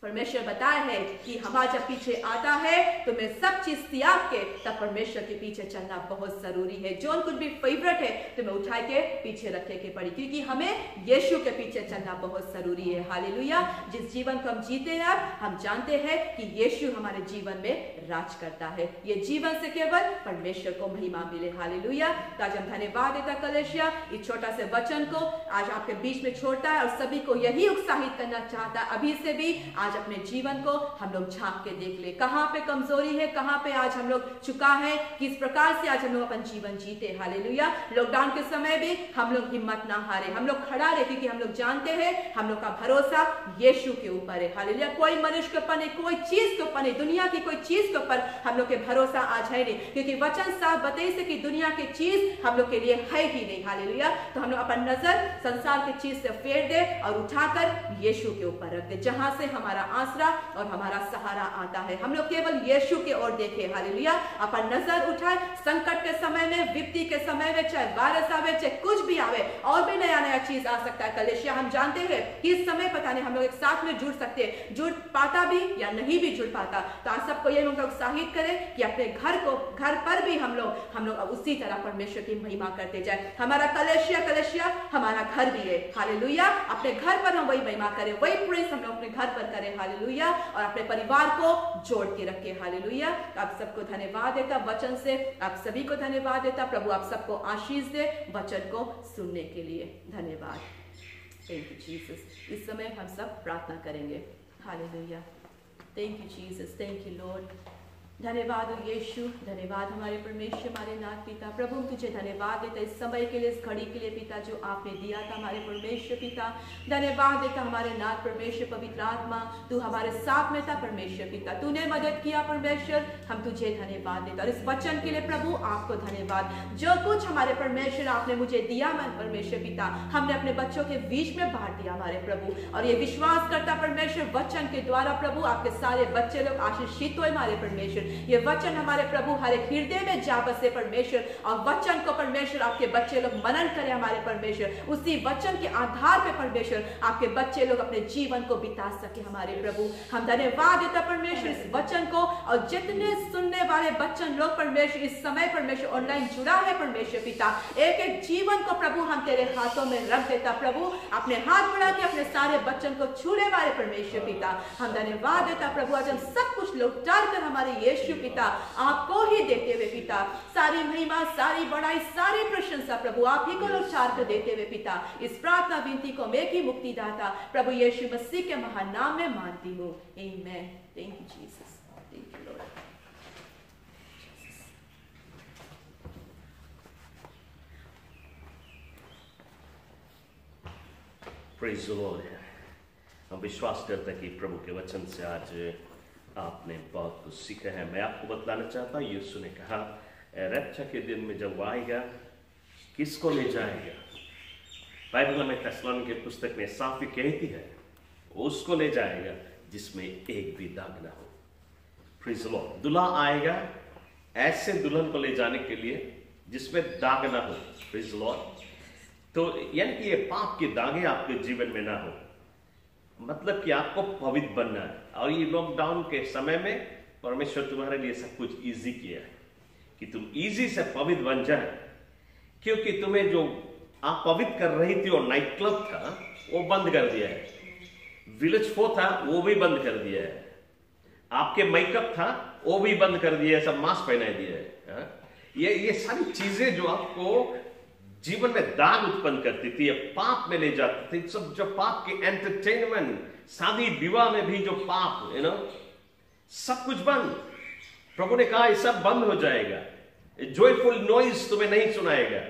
परमेश्वर बताया है कि हमारा जब पीछे आता है तो मैं सब चीज त्याग के तब परमेश्वर के पीछे चलना बहुत जरूरी है। जो कुछ भी फेवरेट है तो मैं उठा के पीछे रखे के पड़ी, क्योंकि हमें यीशु के पीछे चलना बहुत जरूरी है। हालेलुया। जिस जीवन को हम जीते हैं हम जानते हैं कि यीशु हमारे जीवन में राज करता है। ये जीवन से केवल परमेश्वर को महिमा मिले। हालेलुया। तो आज हम धन्यवाद देता कलीसिया इस छोटा से वचन को आज आपके बीच में छोड़ता है और सभी को यही उत्साहित करना चाहता है अभी से भी आज अपने जीवन को हम लोग झांक के देख ले, कहां पे कमजोरी है, कहां पे आज हम लोग चुका है, किस प्रकार से आज हम लोग अपन जीवन जीते। हालेलुया। लॉकडाउन के समय भी हम लोग हिम्मत ना हारे, हम लोग खड़ा रहे, क्योंकि हम लोग जानते हैं हम लोग का भरोसा यीशु के ऊपर है। हालेलुया। कोई मनुष्य के ऊपर नहीं, कोई चीज के ऊपर नहीं, दुनिया की कोई चीज के ऊपर हम लोग के भरोसा आज है नहीं, क्योंकि वचन साफ बताइए से कि दुनिया की चीज हम लोग के लिए है ही नहीं। हालेलुया। तो हम लोग अपन नजर संसार की चीज से फेर दे और उठाकर यीशु के ऊपर रख दे, जहां से हमारा आसरा और हमारा सहारा आता है। हम लोग केवल यीशु की ओर देखें। हालेलुया। अपन नजर उठाए संकट के समय में, विपत्ति के समय में, चाहे वायरस आवे, चाहे कुछ भी आवे, और भी नया नया चीज आ सकता है कलीसिया। हम जानते हैं कि इस समय पता नहीं हम लोग एक साथ में जुड़ सकते हैं, जुड़ पाता भी या नहीं भी जुड़ पाता। तो आज सबको ये लोग उत्साहित करें कि अपने घर पर भी हम लोग उसी तरह परमेश्वर की महिमा करते जाए। हमारा कलीसिया हमारा घर भी है। हालेलुया। अपने घर पर हम वही महिमा करें, वही प्रेस हम लोग अपने घर पर करें। हालेलुया। और अपने परिवार को जोड़ के रखे। हालेलुया। आप सबको धन्यवाद देता वचन से, आप सभी को धन्यवाद देता। प्रभु आप सबको आशीष दे वचन को सुनने के लिए। धन्यवाद। Thank you Jesus. इस समय हम सब प्रार्थना करेंगे। Hallelujah. Thank you Jesus. Thank you Lord. धन्यवाद हो यीशु, धन्यवाद हमारे परमेश्वर, हमारे नाथ पिता। प्रभु तुझे धन्यवाद देता इस समय के लिए, इस घड़ी के लिए पिता जो आपने दिया था हमारे परमेश्वर पिता। धन्यवाद देता हमारे नाथ परमेश्वर, पवित्र आत्मा तू हमारे साथ में था परमेश्वर पिता, तूने मदद किया परमेश्वर, हम तुझे धन्यवाद देता। और इस वचन के लिए प्रभु आपको धन्यवाद। जो कुछ हमारे परमेश्वर आपने मुझे दिया मैं परमेश्वर पिता, हमने अपने बच्चों के बीच में बांट दिया हमारे प्रभु। और ये विश्वास करता परमेश्वर वचन के द्वारा प्रभु आपके सारे बच्चे लोग आशीषित हुए हमारे परमेश्वर। ये वचन हमारे प्रभु हर एक हृदय में जा बसे परमेश्वर, और वचन को परमेश्वर आपके बच्चे लोग मनन करें हमारे परमेश्वर। उसी वचन के आधार पे परमेश्वर आपके बच्चे लोग अपने जीवन को बिता सके हमारे प्रभु। हम धन्यवाद देता परमेश्वर इस वचन को, और जितने सुनने वाले बच्चन लोग परमेश्वर इस समय परमेश्वर ऑनलाइन जुड़ा है परमेश्वर पिता, एक एक जीवन को प्रभु हम तेरे हाथों में रख देता प्रभु। अपने हाथ बढ़ा के अपने सारे बच्चन को छूने वाले परमेश्वर पिता हम धन्यवाद देता प्रभु। आज हम सब कुछ लौटा कर हमारे यीशु पिता आपको ही देते हुए पिता, सारी महिमा, सारी बड़ाई, सारी प्रशंसा प्रभु आप ही को लौटा कर देते हुए पिता, इस प्रार्थना विनती को मैं ही मुक्तिदाता प्रभु यीशु मसीह के महान नाम में मानती हूँ। आमीन। Thank you Jesus. Thank you Lord. Praise the Lord. हम विश्वास करते हैं कि प्रभु के वचन से आज आपने बहुत कुछ सीखा है। मैं आपको बतलाना चाहता हूँ, यीशु ने कहा रक्षा के दिन में जब वो आएगा किसको ले जाएगा। बाइबल में थेस्सलुनीके की पुस्तक में साफ ही कहती है उसको ले जाएगा जिसमें एक भी दाग ना हो। Praise the Lord. दूल्हा आएगा ऐसे दुल्हन को ले जाने के लिए जिसमें दाग ना हो। Praise the Lord. तो यानी कि ये पाप के दागे आपके जीवन में ना हो, मतलब कि आपको पवित्र बनना है। और ये लॉकडाउन के समय में परमेश्वर तुम्हारे लिए सब कुछ इजी किया है कि तुम इजी से पवित्र बन जाए, क्योंकि तुम्हें जो आप पवित्र कर रही थी और नाइट क्लब था वो बंद कर दिया है, विलेज 4 था वो भी बंद कर दिया है, आपके मेकअप था वो भी बंद कर दिया है, सब मास्क पहना दिया है। ये सारी चीजें जो आपको जीवन में दाग उत्पन्न करती थी, पाप में ले जाती थी। सब जो पाप के एंटरटेनमेंट, शादी विवाह में भी जो पाप, सब कुछ बंद। प्रभु ने कहा ये सब बंद हो जाएगा, जॉयफुल नॉइज तुम्हें नहीं सुनाएगा,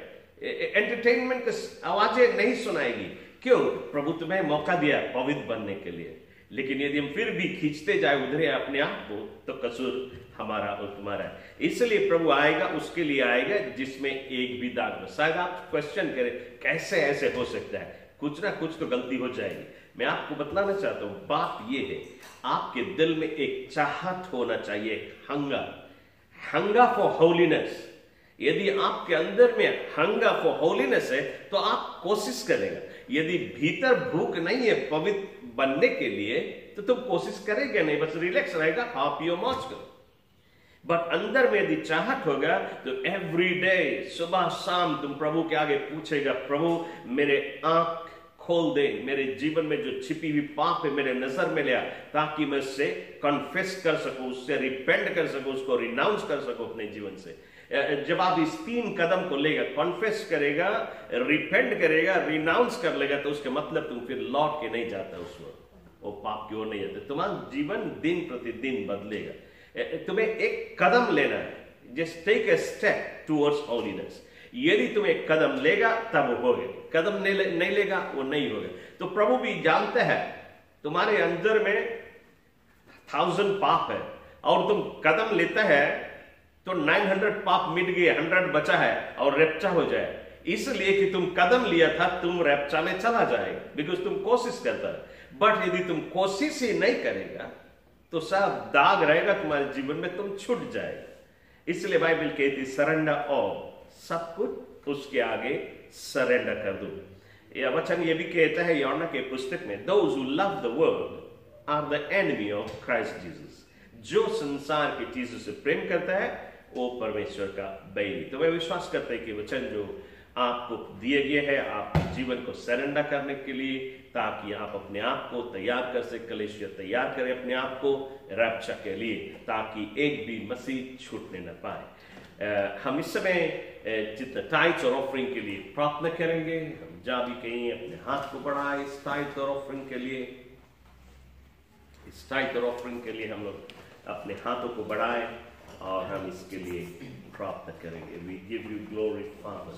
एंटरटेनमेंट की आवाजें नहीं सुनाएगी। क्यों? प्रभु तुम्हें मौका दिया पवित्र बनने के लिए। लेकिन यदि हम फिर भी खींचते जाए उधरे अपने आप को, तो कसूर हमारा और तुम्हारा है। इसलिए प्रभु आएगा, उसके लिए आएगा जिसमें एक भी दाग न। शायद आप क्वेश्चन करें कैसे ऐसे हो सकता है, कुछ ना कुछ तो गलती हो जाएगी। मैं आपको बतलाना चाहता हूं, बात यह है आपके दिल में एक चाहत होना चाहिए, हंगर फॉर होलीनेस। यदि आपके अंदर में हंगर फॉर होलीनेस है तो आप कोशिश करेगा। यदि भीतर भूख नहीं है पवित्र बनने के लिए तो तुम कोशिश करेंगे नहीं, बस रिलैक्स रहेगा, खा पियो मौज करो। बट अंदर में यदि चाहत होगा तो एवरी डे सुबह शाम तुम प्रभु के आगे पूछेगा, प्रभु मेरे आंख खोल दे, मेरे जीवन में जो छिपी हुई पाप है मेरे नजर में ले आ, ताकि मैं उससे कन्फेस कर सकूं, उससे रिपेंट कर सकूं, उसको रिनाउंस कर सकूं अपने जीवन से। जब आप इस 3 कदम को लेगा, कॉन्फेस करेगा, रिपेंट करेगा, रिनाउंस कर लेगा, तो उसके मतलब तुम फिर लौट के नहीं जाता उस वो पाप की ओर नहीं जाते। तुम्हारा जीवन दिन प्रतिदिन बदलेगा। तुम्हें एक कदम लेना है, just take a step towards holiness. यदि तुम एक कदम लेगा तब वो होगा, कदम नहीं लेगा वो नहीं होगा। तो प्रभु भी जानते हैं तुम्हारे अंदर में 1000 पाप है और तुम कदम लेता है तो 900 पाप मिट गए, 100 बचा है और रैप्चा हो जाए। इसलिए कि तुम कदम लिया था, तुम रैप्चा में चला जाएगा, बिकॉज तुम कोशिश करता है। बट यदि तुम कोशिश ही नहीं करेगा तो सब दाग रहेगा तुम्हारे जीवन में, तुम छूट जाएगा। इसलिए बाइबल कहती सरेंडर ऑल, सब कुछ उसके आगे सरेंडर कर दो। यह वचन ये भी कहता है यूहन्ना के पुस्तक में, those who love the world are the enemy of Christ Jesus। जो संसार की चीजों से प्रेम करता है वो परमेश्वर का बैरी। तो मैं विश्वास करता हूं कि वचन जो आपको दिए गए हैं आप जीवन को सरेंडर करने के लिए, ताकि आप अपने आप को तैयार कर सके, कलीसिया तैयार करें अपने आप को रैप्चर के लिए, ताकि एक भी मसीह छूटने न पाए। हम इस समय जितना टाइट्स और ऑफरिंग के लिए प्रार्थना करेंगे। हम जहां भी कहीं अपने हाथ को बढ़ाए इस टाइट्स और ऑफरिंग के लिए, इस टाइट्स और ऑफरिंग के लिए हम लोग अपने हाथों को बढ़ाए और हम इसके लिए प्रार्थना करेंगे। We give you glory, Father.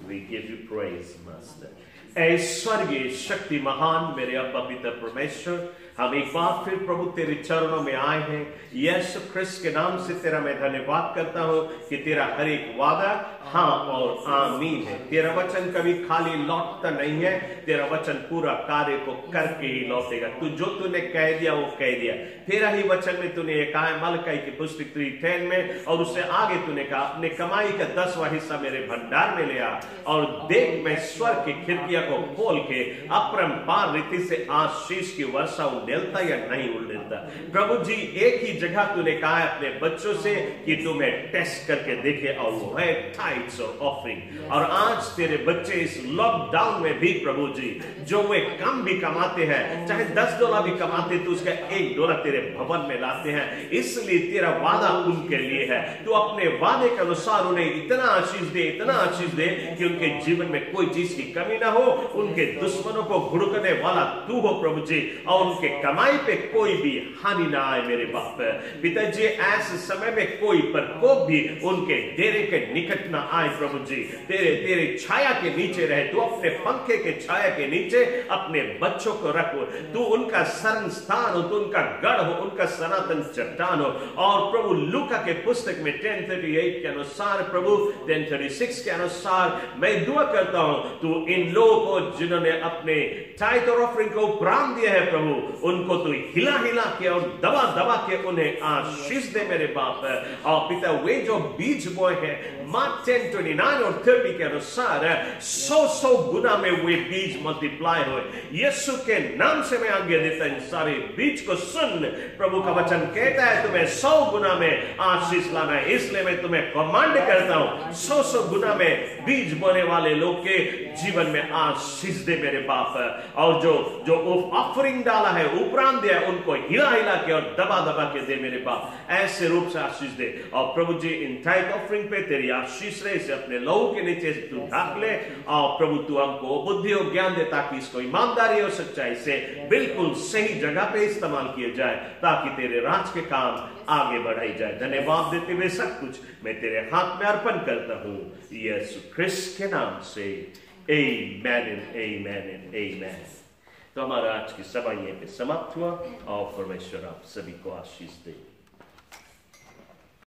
We give you praise, Master. ऐ स्वर्गीय शक्ति महान मेरे अब्बा पिता परमेश्वर, हम एक बार फिर प्रभु तेरे चरणों में आए हैं। यीशु ख्रिस्त के नाम से तेरा मैं धन्यवाद करता हूँ कि तेरा हर एक वादा हाँ और आमीन है। तेरा वचन कभी खाली लौटता नहीं है, तेरा वचन पूरा कार्य को करके ही लौटेगा। तू जो तूने कह दिया वो कह दिया। तेरा ही वचन में तूने कहा है मलकाई की पुस्तक 3:10 में, और उससे आगे तूने कहा अपने कमाई का 10वां हिस्सा मेरे भंडार में ले आ, और देख मैं स्वर्ग की खिड़कियां को खोल के अपरंपार रीति से आशीष की वर्षा उड़ेलता या नहीं उड़ेलता। प्रभु जी एक ही जगह तूने कहा है अपने बच्चों से कि तुम्हें टेस्ट करके देखे, और वो है टाइट्स और ऑफरिंग। और आज तेरे बच्चे इस लॉकडाउन में भी प्रभु जी जो वे कम भी कमाते हैं, चाहे $10 भी कमाते तो उसका $1 तेरे भवन में लाते हैं। इसलिए तेरा वादा उनके लिए है। तू अपने वादे के अनुसार उन्हें इतना आशीष दे, इतना आशीष दे कि उनके जीवन में कोई चीज की कमी ना हो। उनके दुश्मनों को घुड़कने वाला तू हो प्रभु जी, और उनके कमाई पे कोई भी हानि ना आए मेरे बाप। पिताजी ऐसे समय में कोई प्रकोप भी उनके डेरे के निकट ना आए प्रभु जी। तेरे छाया के नीचे रहे, तू अपने पंखे के छाया के नीचे अपने बच्चों को रखो। तू उनका शरण स्थान हो, तू उनका गढ़ हो, उनका सनातन चट्टान हो। और प्रभु लूका के पुस्तक में 10:38 के अनुसार, प्रभु 10:36 के अनुसार मैं दुआ करता हूं तू इन लोगों को जिन्होंने अपने टाइट और ऑफरिंग को उपराम दिया है प्रभु, उनको तू हिला हिला के और दबा दबा के उन्हें आशीष दे मेरे बाप। और पिता वे जो बीज बोए हैं मार्क 10:29 और 30 के अनुसार 100 गुना में वे बीज मल्टीप्लाई हो। यीशु के नाम से मैं आज्ञा देता इन सारे बीज को सुन। प्रभु का वचन कहता है तुम्हें 100 गुना में आशीष लाना है। इसलिए मैं तुम्हें कमांड करता हूं 100 गुना में बीज बोने वाले लोग के जीवन में आशीष दे मेरे बाप। और जो ऑफरिंग डाला है, उपरांत दिया है, उनको हिला हिला के और दबा दबा के दे मेरे बाप, ऐसे रूप से आशीष दे। और प्रभु जी इन टाइट ऑफरिंग पे तेरी आशीष रहे, इसे अपने लहू के नीचे तू ढाक ले। और प्रभु तू हमको बुद्धि और ज्ञान दे ताकि इसको ईमानदारी और सच्चाई से बिल्कुल सही जगह पे इस्तेमाल किया जाए, ताकि तेरे राज के काम आगे बढ़ाई जाए। धन्यवाद देते हुए सब कुछ मैं तेरे हाथ में अर्पण करता हूं यीशु ख्रिस्त के नाम से। आमेन, आमेन, आमेन। तो हमारा आज की सभा यहीं पे समाप्त हुआ और परमेश्वर आप सभी को आशीष दे।